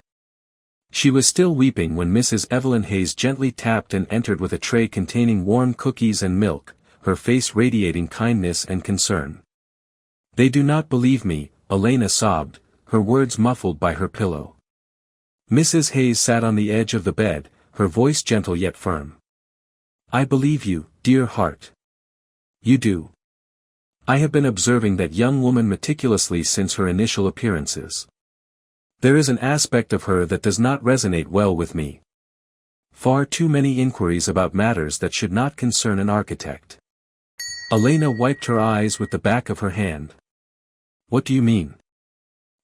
She was still weeping when Mrs. Evelyn Hayes gently tapped and entered with a tray containing warm cookies and milk, her face radiating kindness and concern. "They do not believe me," Elena sobbed, her words muffled by her pillow. Mrs. Hayes sat on the edge of the bed, her voice gentle yet firm. "I believe you, dear heart. You do. I have been observing that young woman meticulously since her initial appearances. There is an aspect of her that does not resonate well with me. Far too many inquiries about matters that should not concern an architect." Elena wiped her eyes with the back of her hand. "What do you mean?"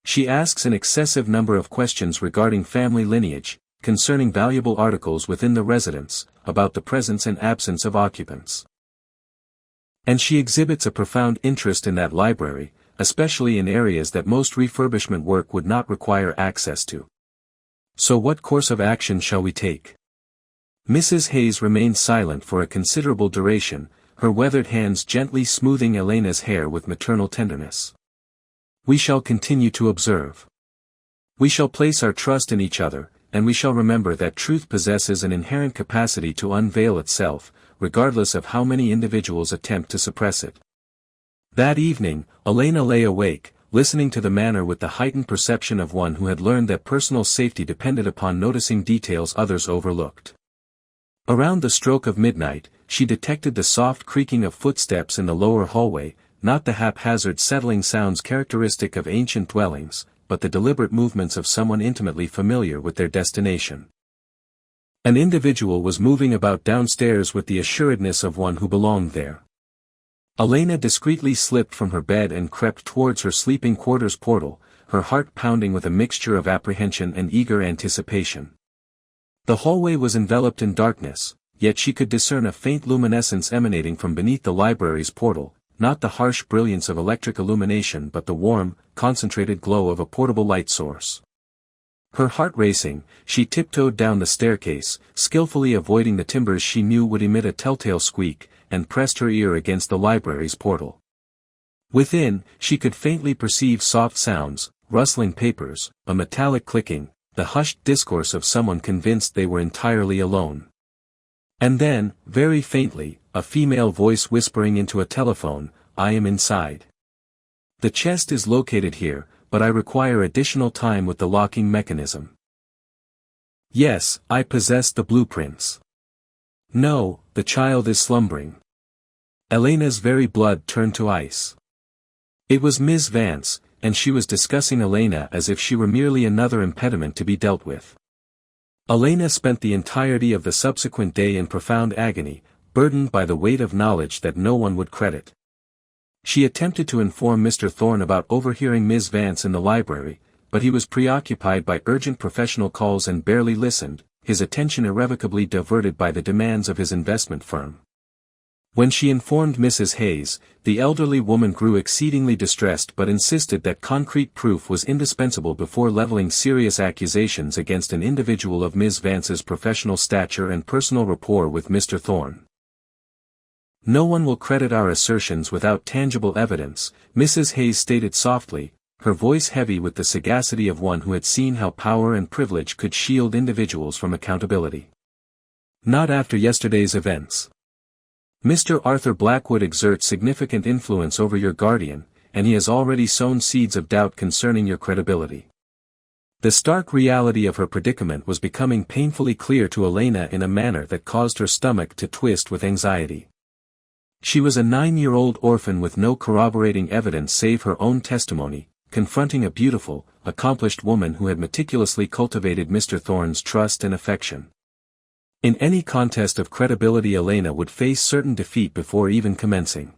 "She asks an excessive number of questions regarding family lineage, concerning valuable articles within the residence, about the presence and absence of occupants. And she exhibits a profound interest in that library, especially in areas that most refurbishment work would not require access to. So what course of action shall we take?" Mrs. Hayes remained silent for a considerable duration, her weathered hands gently smoothing Elena's hair with maternal tenderness. "We shall continue to observe. We shall place our trust in each other, and we shall remember that truth possesses an inherent capacity to unveil itself, regardless of how many individuals attempt to suppress it." That evening, Elena lay awake, listening to the manner with the heightened perception of one who had learned that personal safety depended upon noticing details others overlooked. Around the stroke of midnight, she detected the soft creaking of footsteps in the lower hallway, not the haphazard settling sounds characteristic of ancient dwellings, but the deliberate movements of someone intimately familiar with their destination. An individual was moving about downstairs with the assuredness of one who belonged there. Elena discreetly slipped from her bed and crept towards her sleeping quarters portal, her heart pounding with a mixture of apprehension and eager anticipation. The hallway was enveloped in darkness, yet she could discern a faint luminescence emanating from beneath the library's portal, not the harsh brilliance of electric illumination but the warm, concentrated glow of a portable light source. Her heart racing, she tiptoed down the staircase, skillfully avoiding the timbers she knew would emit a telltale squeak, and pressed her ear against the library's portal. Within, she could faintly perceive soft sounds, rustling papers, a metallic clicking, the hushed discourse of someone convinced they were entirely alone. And then, very faintly, a female voice whispering into a telephone, "I am inside. The chest is located here, but I require additional time with the locking mechanism. Yes, I possess the blueprints. No, the child is slumbering." Elena's very blood turned to ice. It was Miss Vance, and she was discussing Elena as if she were merely another impediment to be dealt with. Elena spent the entirety of the subsequent day in profound agony, burdened by the weight of knowledge that no one would credit. She attempted to inform Mr. Thorne about overhearing Miss Vance in the library, but he was preoccupied by urgent professional calls and barely listened, his attention irrevocably diverted by the demands of his investment firm. When she informed Mrs. Hayes, the elderly woman grew exceedingly distressed but insisted that concrete proof was indispensable before leveling serious accusations against an individual of Miss Vance's professional stature and personal rapport with Mr. Thorne. "No one will credit our assertions without tangible evidence," Mrs. Hayes stated softly, her voice heavy with the sagacity of one who had seen how power and privilege could shield individuals from accountability. "Not after yesterday's events. Mr. Arthur Blackwood exerts significant influence over your guardian, and he has already sown seeds of doubt concerning your credibility." The stark reality of her predicament was becoming painfully clear to Elena in a manner that caused her stomach to twist with anxiety. She was a 9-year-old orphan with no corroborating evidence save her own testimony, confronting a beautiful, accomplished woman who had meticulously cultivated Mr. Thorne's trust and affection. In any contest of credibility Elena would face certain defeat before even commencing.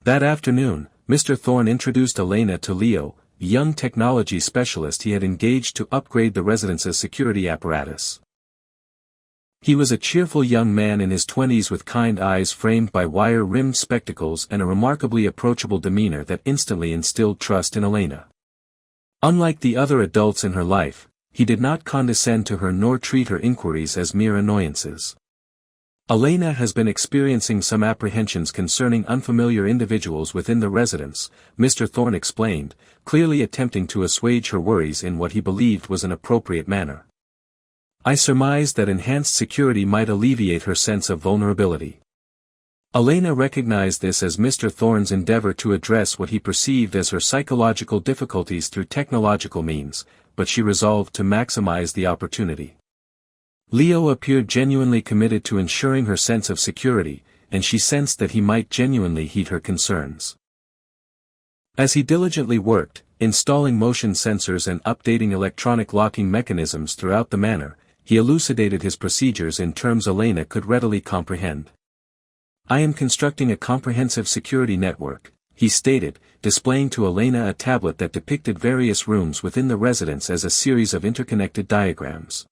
That afternoon, Mr. Thorne introduced Elena to Leo, the young technology specialist he had engaged to upgrade the residence's security apparatus. He was a cheerful young man in his 20s with kind eyes framed by wire-rimmed spectacles and a remarkably approachable demeanor that instantly instilled trust in Elena. Unlike the other adults in her life, he did not condescend to her nor treat her inquiries as mere annoyances. Elena has been experiencing some apprehensions concerning unfamiliar individuals within the residence, Mr. Thorne explained, clearly attempting to assuage her worries in what he believed was an appropriate manner. I surmised that enhanced security might alleviate her sense of vulnerability. Elena recognized this as Mr. Thorne's endeavor to address what he perceived as her psychological difficulties through technological means, but she resolved to maximize the opportunity. Leo appeared genuinely committed to ensuring her sense of security, and she sensed that he might genuinely heed her concerns. As he diligently worked, installing motion sensors and updating electronic locking mechanisms throughout the manor, he elucidated his procedures in terms Elena could readily comprehend. I am constructing a comprehensive security network, he stated, displaying to Elena a tablet that depicted various rooms within the residence as a series of interconnected diagrams.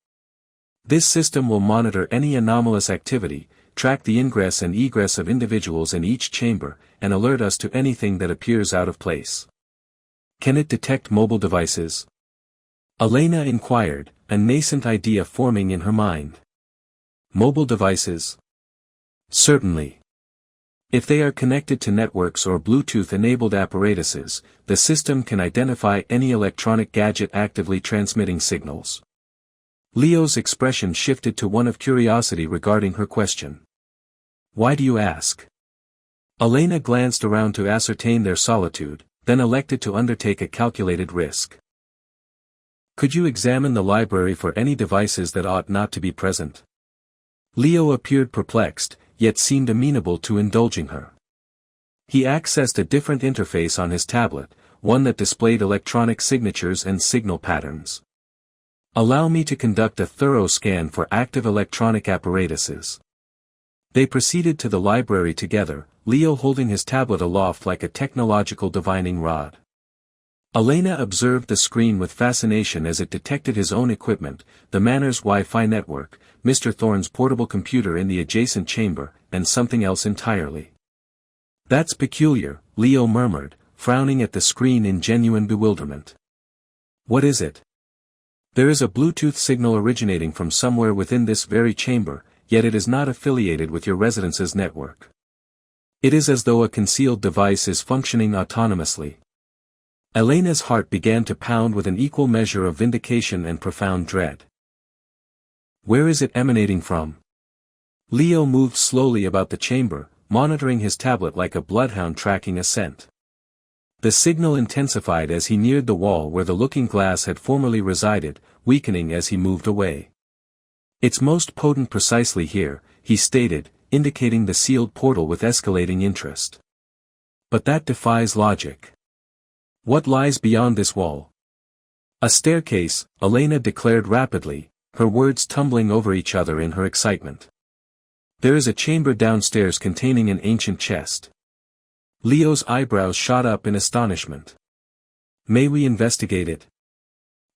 This system will monitor any anomalous activity, track the ingress and egress of individuals in each chamber, and alert us to anything that appears out of place. Can it detect mobile devices? Elena inquired, a nascent idea forming in her mind. Mobile devices? Certainly. If they are connected to networks or Bluetooth-enabled apparatuses, the system can identify any electronic gadget actively transmitting signals. Leo's expression shifted to one of curiosity regarding her question. Why do you ask? Elena glanced around to ascertain their solitude, then elected to undertake a calculated risk. Could you examine the library for any devices that ought not to be present? Leo appeared perplexed, yet seemed amenable to indulging her. He accessed a different interface on his tablet, one that displayed electronic signatures and signal patterns. Allow me to conduct a thorough scan for active electronic apparatuses. They proceeded to the library together, Leo holding his tablet aloft like a technological divining rod. Elena observed the screen with fascination as it detected his own equipment, the manor's Wi-Fi network, Mr. Thorne's portable computer in the adjacent chamber, and something else entirely. That's peculiar, Leo murmured, frowning at the screen in genuine bewilderment. What is it? There is a Bluetooth signal originating from somewhere within this very chamber, yet it is not affiliated with your residence's network. It is as though a concealed device is functioning autonomously. Elena's heart began to pound with an equal measure of vindication and profound dread. Where is it emanating from? Leo moved slowly about the chamber, monitoring his tablet like a bloodhound tracking a scent. The signal intensified as he neared the wall where the looking glass had formerly resided, weakening as he moved away. It's most potent precisely here, he stated, indicating the sealed portal with escalating interest. But that defies logic. What lies beyond this wall? A staircase, Elena declared rapidly, her words tumbling over each other in her excitement. There is a chamber downstairs containing an ancient chest. Leo's eyebrows shot up in astonishment. May we investigate it?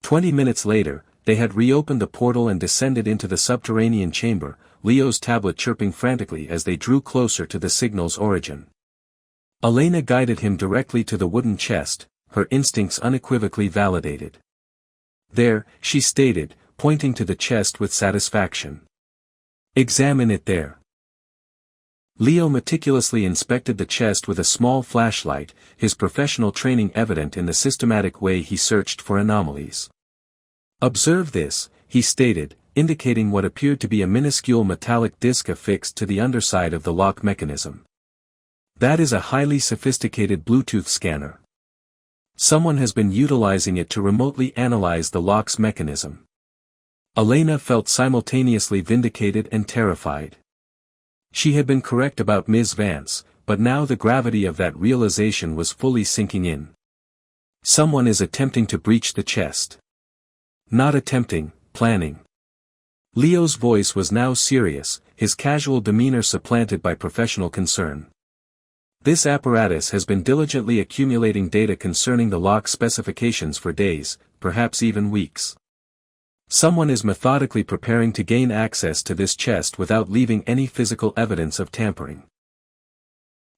20 minutes later, they had reopened the portal and descended into the subterranean chamber, Leo's tablet chirping frantically as they drew closer to the signal's origin. Elena guided him directly to the wooden chest, her instincts unequivocally validated. There, she stated, pointing to the chest with satisfaction. Examine it there. Leo meticulously inspected the chest with a small flashlight, his professional training evident in the systematic way he searched for anomalies. Observe this, he stated, indicating what appeared to be a minuscule metallic disc affixed to the underside of the lock mechanism. That is a highly sophisticated Bluetooth scanner. Someone has been utilizing it to remotely analyze the lock's mechanism. Elena felt simultaneously vindicated and terrified. She had been correct about Ms. Vance, but now the gravity of that realization was fully sinking in. Someone is attempting to breach the chest. Not attempting, planning. Leo's voice was now serious, his casual demeanor supplanted by professional concern. This apparatus has been diligently accumulating data concerning the lock specifications for days, perhaps even weeks. Someone is methodically preparing to gain access to this chest without leaving any physical evidence of tampering.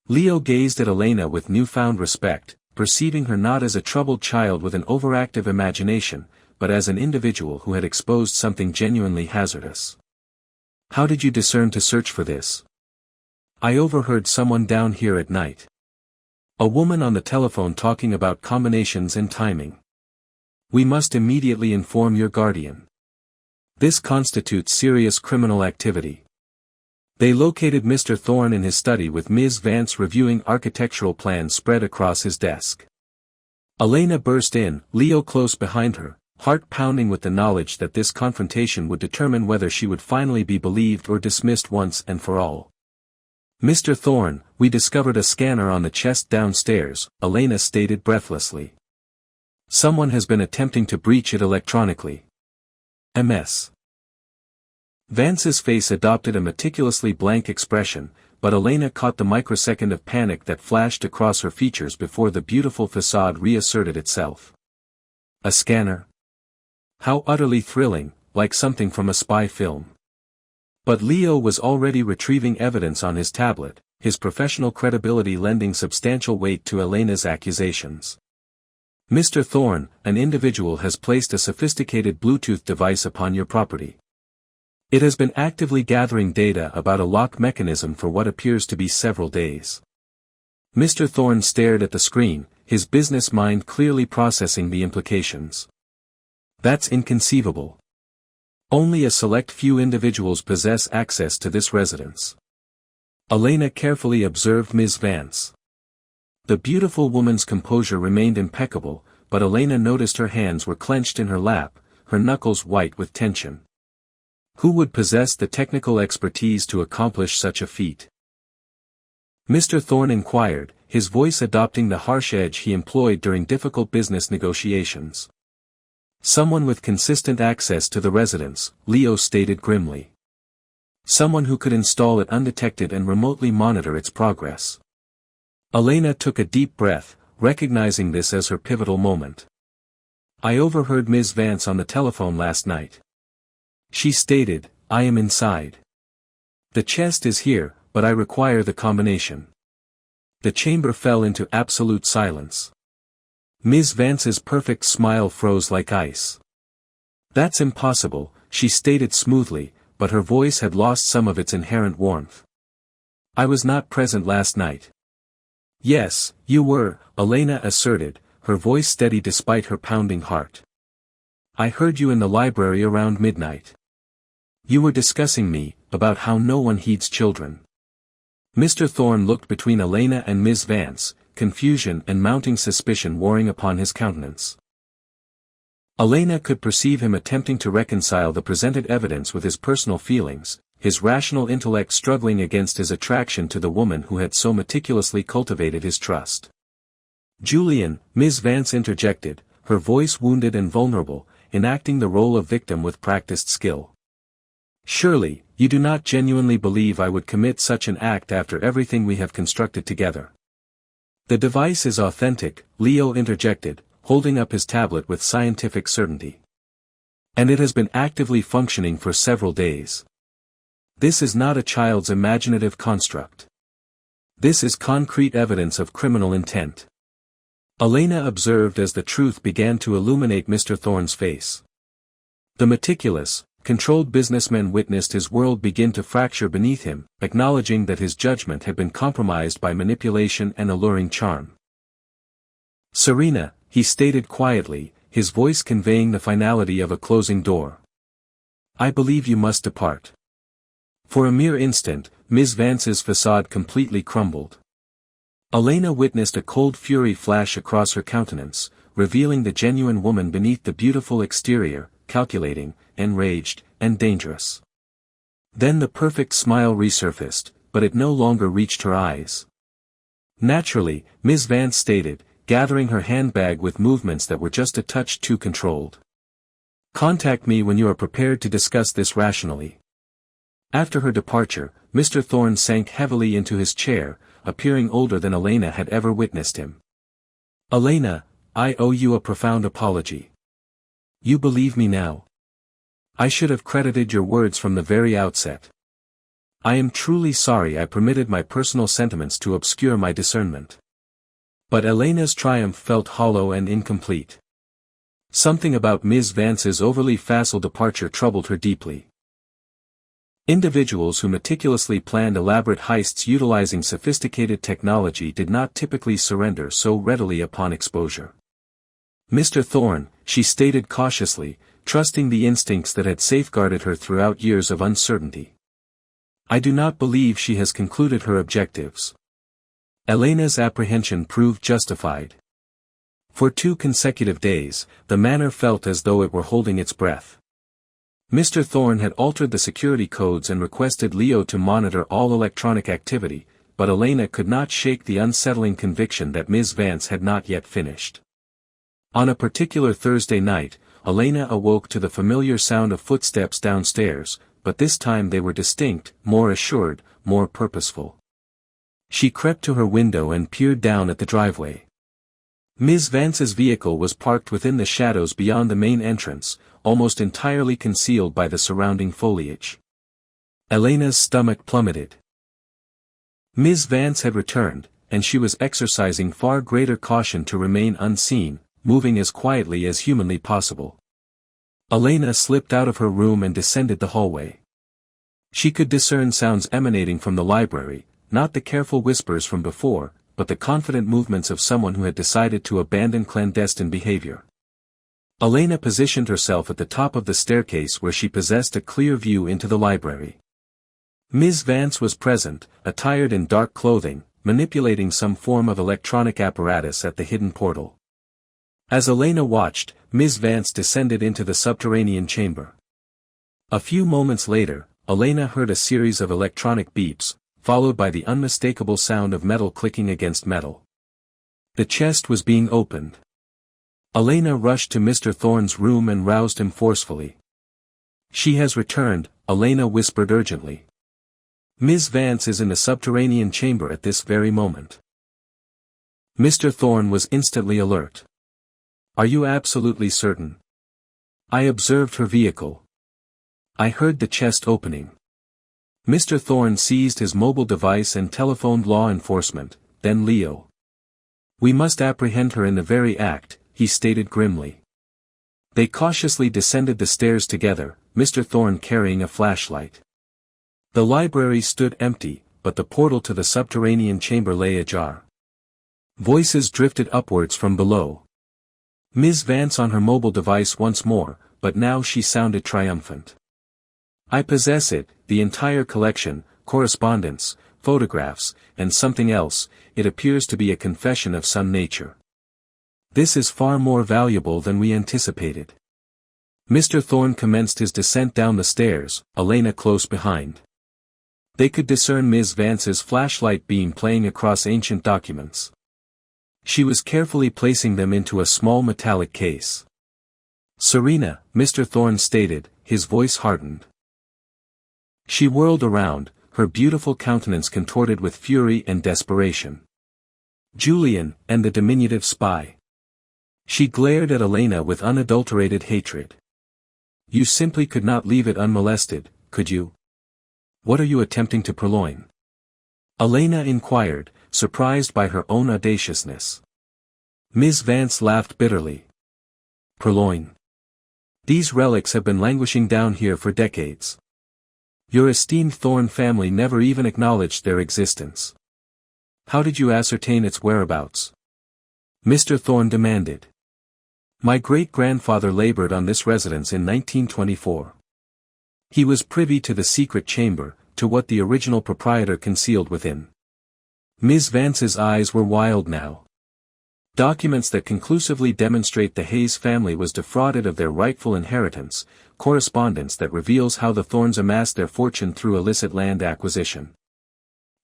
Leo gazed at Elena with newfound respect, perceiving her not as a troubled child with an overactive imagination, but as an individual who had exposed something genuinely hazardous. "How did you discern to search for this?" "I overheard someone down here at night. A woman on the telephone talking about combinations and timing. We must immediately inform your guardian. This constitutes serious criminal activity." They located Mr. Thorne in his study with Ms. Vance reviewing architectural plans spread across his desk. Elena burst in, Leo close behind her, heart pounding with the knowledge that this confrontation would determine whether she would finally be believed or dismissed once and for all. "Mr. Thorne, we discovered a scanner on the chest downstairs," Elena stated breathlessly. "Someone has been attempting to breach it electronically. MS." Vance's face adopted a meticulously blank expression, but Elena caught the microsecond of panic that flashed across her features before the beautiful facade reasserted itself. A scanner? How utterly thrilling, like something from a spy film. But Leo was already retrieving evidence on his tablet, his professional credibility lending substantial weight to Elena's accusations. "Mr. Thorne, an individual has placed a sophisticated Bluetooth device upon your property. It has been actively gathering data about a lock mechanism for what appears to be several days." Mr. Thorne stared at the screen, his business mind clearly processing the implications. "That's inconceivable. Only a select few individuals possess access to this residence." Elena carefully observed Ms. Vance. The beautiful woman's composure remained impeccable, but Elena noticed her hands were clenched in her lap, her knuckles white with tension. Who would possess the technical expertise to accomplish such a feat? Mr. Thorne inquired, his voice adopting the harsh edge he employed during difficult business negotiations. "Someone with consistent access to the residence," Leo stated grimly. "Someone who could install it undetected and remotely monitor its progress." Elena took a deep breath, recognizing this as her pivotal moment. "I overheard Ms. Vance on the telephone last night. She stated, 'I am inside. The chest is here, but I require the combination.'" The chamber fell into absolute silence. Ms. Vance's perfect smile froze like ice. "That's impossible," she stated smoothly, but her voice had lost some of its inherent warmth. "I was not present last night." "Yes, you were," Elena asserted, her voice steady despite her pounding heart. "I heard you in the library around midnight. You were discussing me, about how no one heeds children." Mr. Thorne looked between Elena and Ms. Vance, confusion and mounting suspicion warring upon his countenance. Elena could perceive him attempting to reconcile the presented evidence with his personal feelings, his rational intellect struggling against his attraction to the woman who had so meticulously cultivated his trust. "Julian," Ms. Vance interjected, her voice wounded and vulnerable, enacting the role of victim with practiced skill. "Surely, you do not genuinely believe I would commit such an act after everything we have constructed together." "The device is authentic," Leo interjected, holding up his tablet with scientific certainty. "And it has been actively functioning for several days. This is not a child's imaginative construct. This is concrete evidence of criminal intent." Elena observed as the truth began to illuminate Mr. Thorne's face. The meticulous, controlled businessman witnessed his world begin to fracture beneath him, acknowledging that his judgment had been compromised by manipulation and alluring charm. "Serena," he stated quietly, his voice conveying the finality of a closing door. "I believe you must depart." For a mere instant, Ms. Vance's facade completely crumbled. Elena witnessed a cold fury flash across her countenance, revealing the genuine woman beneath the beautiful exterior, calculating, enraged, and dangerous. Then the perfect smile resurfaced, but it no longer reached her eyes. "Naturally," Ms. Vance stated, gathering her handbag with movements that were just a touch too controlled. "Contact me when you are prepared to discuss this rationally." After her departure, Mr. Thorne sank heavily into his chair, appearing older than Elena had ever witnessed him. "Elena, I owe you a profound apology. You believe me now? I should have credited your words from the very outset. I am truly sorry I permitted my personal sentiments to obscure my discernment. But Elena's triumph felt hollow and incomplete. Something about Ms. Vance's overly facile departure troubled her deeply. Individuals who meticulously planned elaborate heists utilizing sophisticated technology did not typically surrender so readily upon exposure. Mr. Thorne, she stated cautiously, trusting the instincts that had safeguarded her throughout years of uncertainty. I do not believe she has concluded her objectives. Elena's apprehension proved justified. For 2 consecutive days, the manor felt as though it were holding its breath. Mr. Thorne had altered the security codes and requested Leo to monitor all electronic activity, but Elena could not shake the unsettling conviction that Ms. Vance had not yet finished. On a particular Thursday night, Elena awoke to the familiar sound of footsteps downstairs, but this time they were distinct, more assured, more purposeful. She crept to her window and peered down at the driveway. Ms. Vance's vehicle was parked within the shadows beyond the main entrance, almost entirely concealed by the surrounding foliage. Elena's stomach plummeted. Ms. Vance had returned, and she was exercising far greater caution to remain unseen, moving as quietly as humanly possible. Elena slipped out of her room and descended the hallway. She could discern sounds emanating from the library, not the careful whispers from before, but the confident movements of someone who had decided to abandon clandestine behavior. Elena positioned herself at the top of the staircase where she possessed a clear view into the library. Ms. Vance was present, attired in dark clothing, manipulating some form of electronic apparatus at the hidden portal. As Elena watched, Ms. Vance descended into the subterranean chamber. A few moments later, Elena heard a series of electronic beeps, followed by the unmistakable sound of metal clicking against metal. The chest was being opened. Elena rushed to Mr. Thorne's room and roused him forcefully. She has returned, Elena whispered urgently. Ms. Vance is in the subterranean chamber at this very moment. Mr. Thorne was instantly alert. Are you absolutely certain? I observed her vehicle. I heard the chest opening. Mr. Thorne seized his mobile device and telephoned law enforcement, then Leo. We must apprehend her in the very act, he stated grimly. They cautiously descended the stairs together, Mr. Thorne carrying a flashlight. The library stood empty, but the portal to the subterranean chamber lay ajar. Voices drifted upwards from below. Ms. Vance on her mobile device once more, but now she sounded triumphant. I possess it, the entire collection, correspondence, photographs, and something else. It appears to be a confession of some nature. This is far more valuable than we anticipated. Mr. Thorne commenced his descent down the stairs, Elena close behind. They could discern Ms. Vance's flashlight beam playing across ancient documents. She was carefully placing them into a small metallic case. Serena, Mr. Thorne stated, his voice hardened. She whirled around, her beautiful countenance contorted with fury and desperation. Julian, and the diminutive spy. She glared at Elena with unadulterated hatred. You simply could not leave it unmolested, could you? What are you attempting to purloin? Elena inquired, surprised by her own audaciousness. Ms. Vance laughed bitterly. Purloin. These relics have been languishing down here for decades. Your esteemed Thorne family never even acknowledged their existence. How did you ascertain its whereabouts? Mr. Thorne demanded. My great-grandfather labored on this residence in 1924. He was privy to the secret chamber, to what the original proprietor concealed within. Ms. Vance's eyes were wild now. Documents that conclusively demonstrate the Hayes family was defrauded of their rightful inheritance, correspondence that reveals how the Thornes amassed their fortune through illicit land acquisition.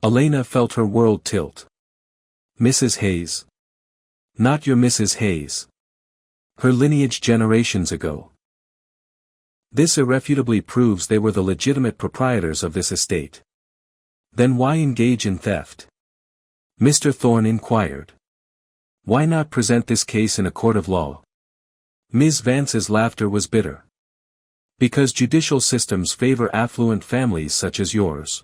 Elena felt her world tilt. Mrs. Hayes. Not your Mrs. Hayes. Her lineage generations ago. This irrefutably proves they were the legitimate proprietors of this estate. Then why engage in theft? Mr. Thorne inquired. Why not present this case in a court of law? Ms. Vance's laughter was bitter. Because judicial systems favor affluent families such as yours.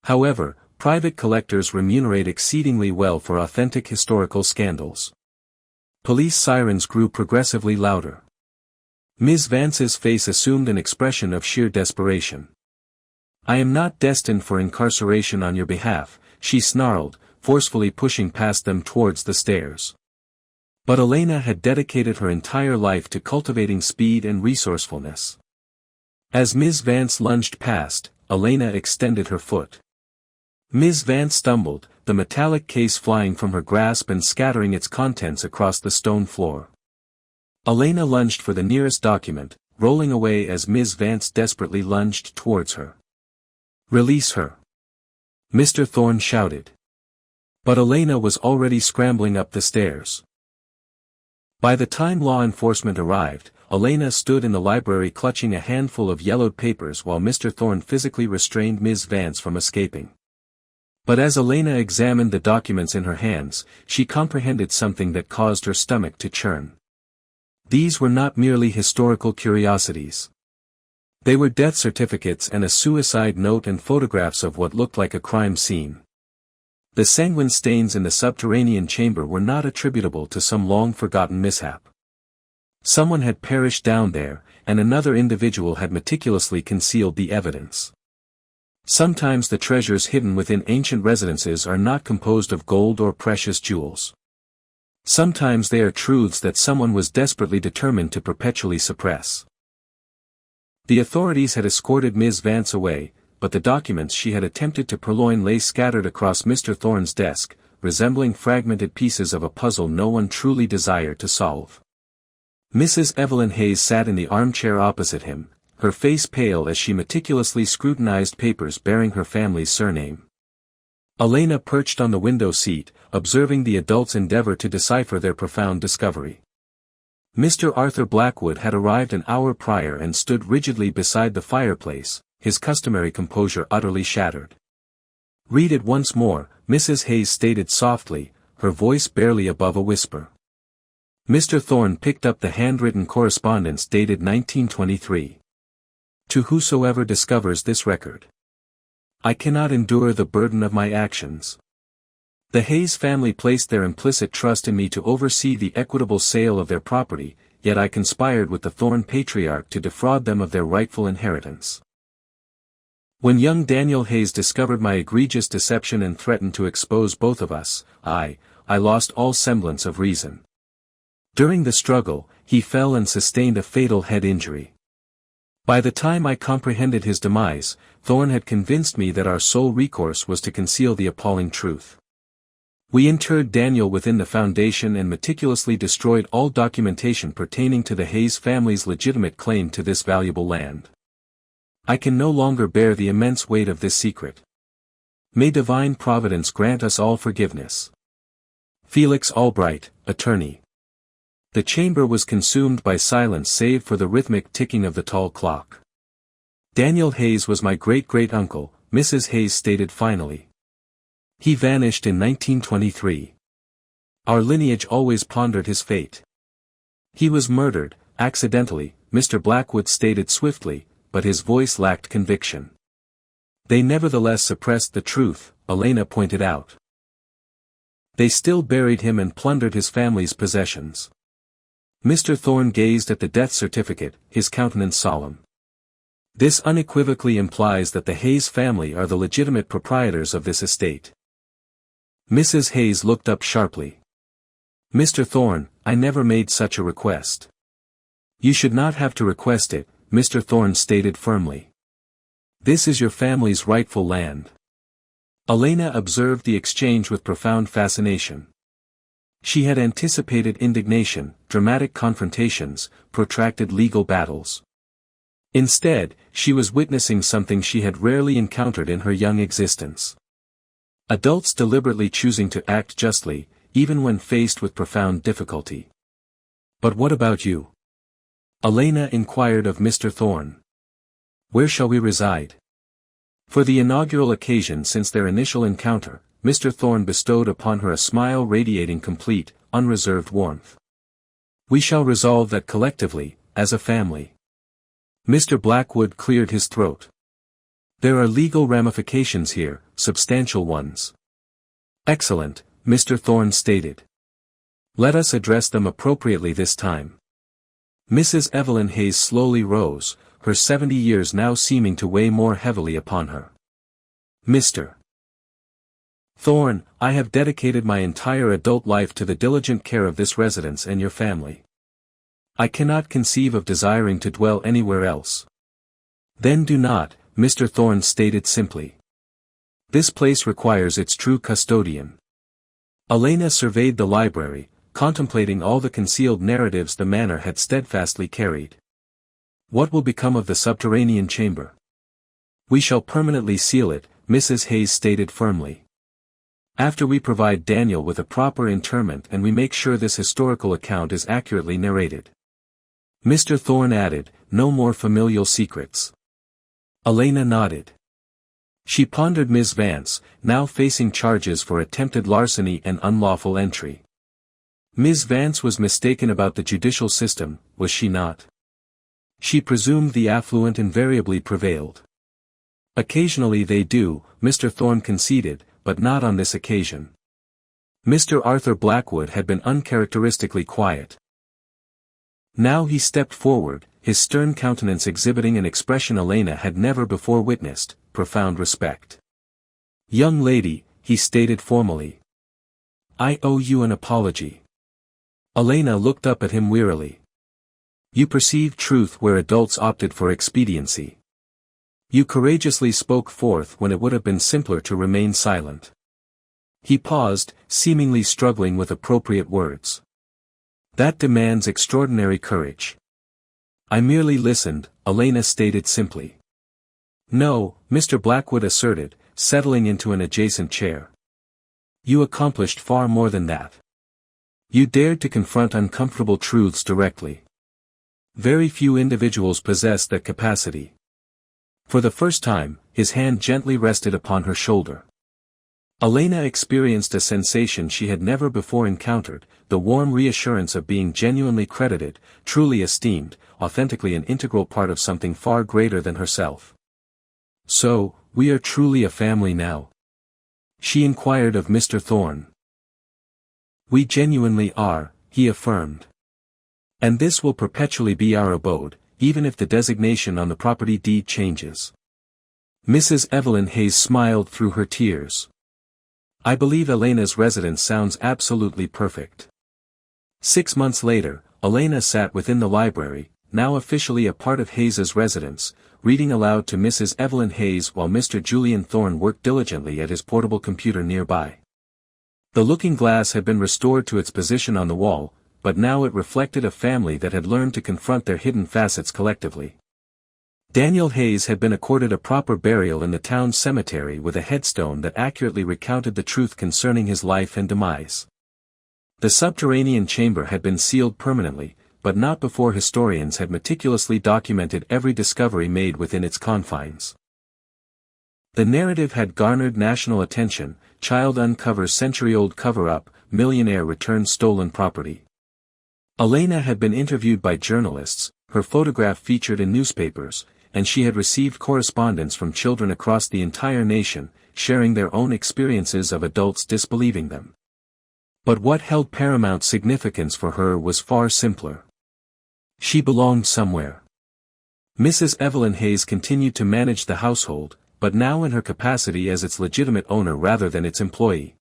However, Private collectors remunerate exceedingly well for authentic historical scandals. Police sirens grew progressively louder. Ms. Vance's face assumed an expression of sheer desperation. "I am not destined for incarceration on your behalf," she snarled, forcefully pushing past them towards the stairs. But Elena had dedicated her entire life to cultivating speed and resourcefulness. As Ms. Vance lunged past, Elena extended her foot. Ms. Vance stumbled, the metallic case flying from her grasp and scattering its contents across the stone floor. Elena lunged for the nearest document, rolling away as Ms. Vance desperately lunged towards her. "Release her!" Mr. Thorne shouted. But Elena was already scrambling up the stairs. By the time law enforcement arrived, Elena stood in the library clutching a handful of yellowed papers while Mr. Thorne physically restrained Ms. Vance from escaping. But as Elena examined the documents in her hands, she comprehended something that caused her stomach to churn. These were not merely historical curiosities. They were death certificates and a suicide note and photographs of what looked like a crime scene. The sanguine stains in the subterranean chamber were not attributable to some long-forgotten mishap. Someone had perished down there, and another individual had meticulously concealed the evidence. Sometimes the treasures hidden within ancient residences are not composed of gold or precious jewels. Sometimes they are truths that someone was desperately determined to perpetually suppress. The authorities had escorted Ms. Vance away, but the documents she had attempted to purloin lay scattered across Mr. Thorne's desk, resembling fragmented pieces of a puzzle no one truly desired to solve. Mrs. Evelyn Hayes sat in the armchair opposite him, her face pale as she meticulously scrutinized papers bearing her family's surname. Elena perched on the window seat, observing the adults' endeavor to decipher their profound discovery. Mr. Arthur Blackwood had arrived an hour prior and stood rigidly beside the fireplace, his customary composure utterly shattered. "Read it once more," Mrs. Hayes stated softly, her voice barely above a whisper. Mr. Thorne picked up the handwritten correspondence dated 1923. "To whosoever discovers this record. I cannot endure the burden of my actions. The Hayes family placed their implicit trust in me to oversee the equitable sale of their property, yet I conspired with the Thorne patriarch to defraud them of their rightful inheritance. When young Daniel Hayes discovered my egregious deception and threatened to expose both of us, I lost all semblance of reason. During the struggle, he fell and sustained a fatal head injury. By the time I comprehended his demise, Thorne had convinced me that our sole recourse was to conceal the appalling truth. We interred Daniel within the foundation and meticulously destroyed all documentation pertaining to the Hayes family's legitimate claim to this valuable land. I can no longer bear the immense weight of this secret. May divine providence grant us all forgiveness. Felix Albright, Attorney." The chamber was consumed by silence save for the rhythmic ticking of the tall clock. "Daniel Hayes was my great-great-uncle," Mrs. Hayes stated finally. "He vanished in 1923. Our lineage always pondered his fate. He was murdered, accidentally," Mr. Blackwood stated swiftly, but his voice lacked conviction. "They nevertheless suppressed the truth," Elena pointed out. "They still buried him and plundered his family's possessions." Mr. Thorne gazed at the death certificate, his countenance solemn. "This unequivocally implies that the Hayes family are the legitimate proprietors of this estate." Mrs. Hayes looked up sharply. "Mr. Thorne, I never made such a request." "You should not have to request it," Mr. Thorne stated firmly. "This is your family's rightful land." Elena observed the exchange with profound fascination. She had anticipated indignation, dramatic confrontations, protracted legal battles. Instead, she was witnessing something she had rarely encountered in her young existence. Adults deliberately choosing to act justly, even when faced with profound difficulty. "But what about you?" Elena inquired of Mr. Thorne. "Where shall we reside?" For the inaugural occasion since their initial encounter, Mr. Thorne bestowed upon her a smile radiating complete, unreserved warmth. "We shall resolve that collectively, as a family." Mr. Blackwood cleared his throat. There are legal ramifications here, substantial ones. Excellent, Mr. Thorne stated. Let us address them appropriately this time. Mrs. Evelyn Hayes slowly rose, her 70 years now seeming to weigh more heavily upon her. Mr. Thorne, I have dedicated my entire adult life to the diligent care of this residence and your family. I cannot conceive of desiring to dwell anywhere else. Then do not, Mr. Thorne stated simply. This place requires its true custodian. Elena surveyed the library, contemplating all the concealed narratives the manor had steadfastly carried. What will become of the subterranean chamber? We shall permanently seal it, Mrs. Hayes stated firmly. After we provide Daniel with a proper interment and we make sure this historical account is accurately narrated. Mr. Thorne added, no more familial secrets. Elena nodded. She pondered Miss Vance, now facing charges for attempted larceny and unlawful entry. Miss Vance was mistaken about the judicial system, was she not? She presumed the affluent invariably prevailed. Occasionally they do, Mr. Thorne conceded, but not on this occasion. Mr. Arthur Blackwood had been uncharacteristically quiet. Now he stepped forward, his stern countenance exhibiting an expression Elena had never before witnessed, profound respect. Young lady, he stated formally. I owe you an apology. Elena looked up at him wearily. You perceived truth where adults opted for expediency. You courageously spoke forth when it would have been simpler to remain silent. He paused, seemingly struggling with appropriate words. That demands extraordinary courage. I merely listened, Elena stated simply. No, Mr. Blackwood asserted, settling into an adjacent chair. You accomplished far more than that. You dared to confront uncomfortable truths directly. Very few individuals possess that capacity. For the first time, his hand gently rested upon her shoulder. Elena experienced a sensation she had never before encountered, the warm reassurance of being genuinely credited, truly esteemed, authentically an integral part of something far greater than herself. So, we are truly a family now? She inquired of Mr. Thorne. We genuinely are, he affirmed. And this will perpetually be our abode, even if the designation on the property deed changes. Mrs. Evelyn Hayes smiled through her tears. I believe Elena's residence sounds absolutely perfect. 6 months later, Elena sat within the library, now officially a part of Hayes's residence, reading aloud to Mrs. Evelyn Hayes while Mr. Julian Thorne worked diligently at his portable computer nearby. The looking glass had been restored to its position on the wall, but now it reflected a family that had learned to confront their hidden facets collectively. Daniel Hayes had been accorded a proper burial in the town cemetery with a headstone that accurately recounted the truth concerning his life and demise. The subterranean chamber had been sealed permanently, but not before historians had meticulously documented every discovery made within its confines. The narrative had garnered national attention. Child uncovers century-old cover-up, millionaire returns stolen property. Elena had been interviewed by journalists, her photograph featured in newspapers, and she had received correspondence from children across the entire nation, sharing their own experiences of adults disbelieving them. But what held paramount significance for her was far simpler. She belonged somewhere. Mrs. Evelyn Hayes continued to manage the household, but now in her capacity as its legitimate owner rather than its employee.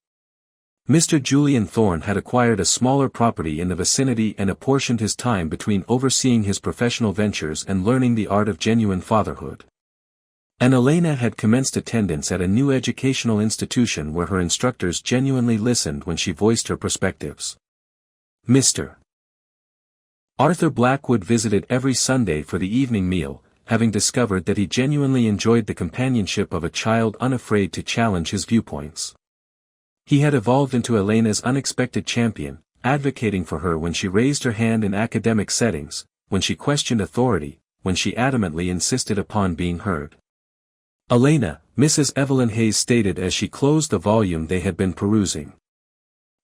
Mr. Julian Thorne had acquired a smaller property in the vicinity and apportioned his time between overseeing his professional ventures and learning the art of genuine fatherhood. And Elena had commenced attendance at a new educational institution where her instructors genuinely listened when she voiced her perspectives. Mr. Arthur Blackwood visited every Sunday for the evening meal, having discovered that he genuinely enjoyed the companionship of a child unafraid to challenge his viewpoints. He had evolved into Elena's unexpected champion, advocating for her when she raised her hand in academic settings, when she questioned authority, when she adamantly insisted upon being heard. Elena, Mrs. Evelyn Hayes stated as she closed the volume they had been perusing.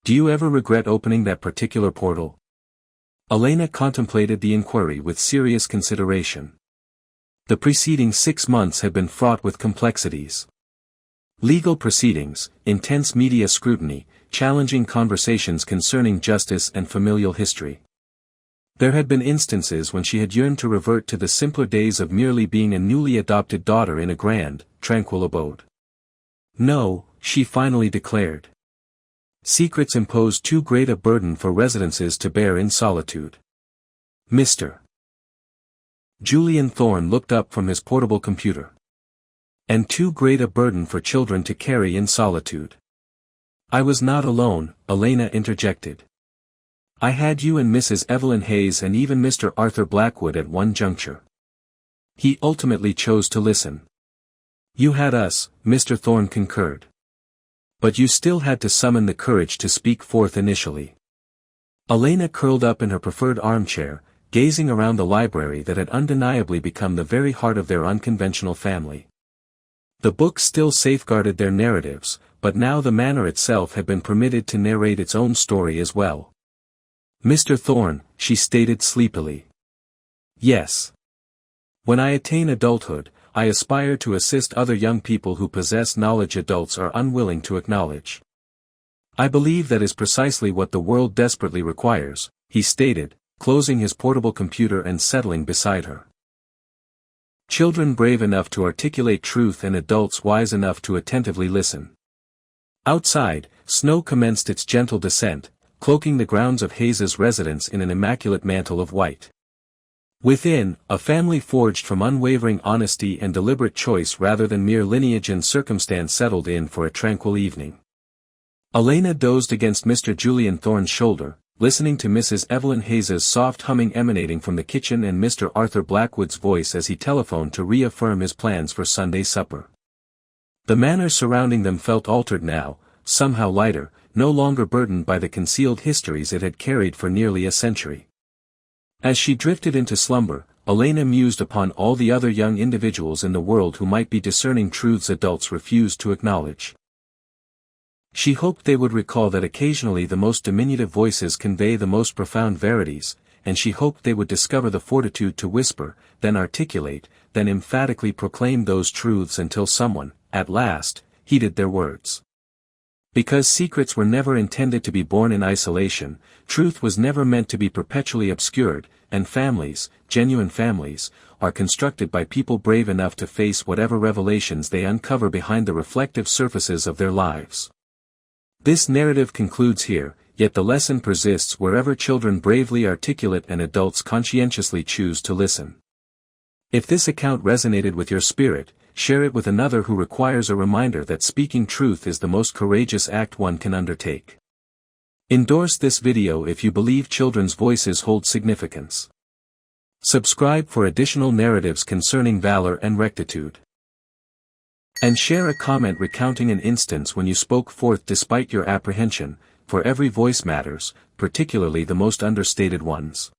Do you ever regret opening that particular portal? Elena contemplated the inquiry with serious consideration. The preceding 6 months had been fraught with complexities. Legal proceedings, intense media scrutiny, challenging conversations concerning justice and familial history. There had been instances when she had yearned to revert to the simpler days of merely being a newly adopted daughter in a grand, tranquil abode. No, she finally declared. Secrets impose too great a burden for residences to bear in solitude. Mr. Julian Thorne looked up from his portable computer. And too great a burden for children to carry in solitude. I was not alone, Elena interjected. I had you and Mrs. Evelyn Hayes and even Mr. Arthur Blackwood at one juncture. He ultimately chose to listen. You had us, Mr. Thorne concurred. But you still had to summon the courage to speak forth initially. Elena curled up in her preferred armchair, gazing around the library that had undeniably become the very heart of their unconventional family. The books still safeguarded their narratives, but now the manor itself had been permitted to narrate its own story as well. Mr. Thorne, she stated sleepily. Yes. When I attain adulthood, I aspire to assist other young people who possess knowledge adults are unwilling to acknowledge. I believe that is precisely what the world desperately requires, he stated, closing his portable computer and settling beside her. Children brave enough to articulate truth and adults wise enough to attentively listen. Outside, snow commenced its gentle descent, cloaking the grounds of Hayes's residence in an immaculate mantle of white. Within, a family forged from unwavering honesty and deliberate choice rather than mere lineage and circumstance settled in for a tranquil evening. Elena dozed against Mr. Julian Thorne's shoulder, listening to Mrs. Evelyn Hayes's soft humming emanating from the kitchen and Mr. Arthur Blackwood's voice as he telephoned to reaffirm his plans for Sunday supper. The manor surrounding them felt altered now, somehow lighter, no longer burdened by the concealed histories it had carried for nearly a century. As she drifted into slumber, Elena mused upon all the other young individuals in the world who might be discerning truths adults refused to acknowledge. She hoped they would recall that occasionally the most diminutive voices convey the most profound verities, and she hoped they would discover the fortitude to whisper, then articulate, then emphatically proclaim those truths until someone, at last, heeded their words. Because secrets were never intended to be born in isolation, truth was never meant to be perpetually obscured, and families, genuine families, are constructed by people brave enough to face whatever revelations they uncover behind the reflective surfaces of their lives. This narrative concludes here, yet the lesson persists wherever children bravely articulate and adults conscientiously choose to listen. If this account resonated with your spirit, share it with another who requires a reminder that speaking truth is the most courageous act one can undertake. Endorse this video if you believe children's voices hold significance. Subscribe for additional narratives concerning valor and rectitude. And share a comment recounting an instance when you spoke forth despite your apprehension, for every voice matters, particularly the most understated ones.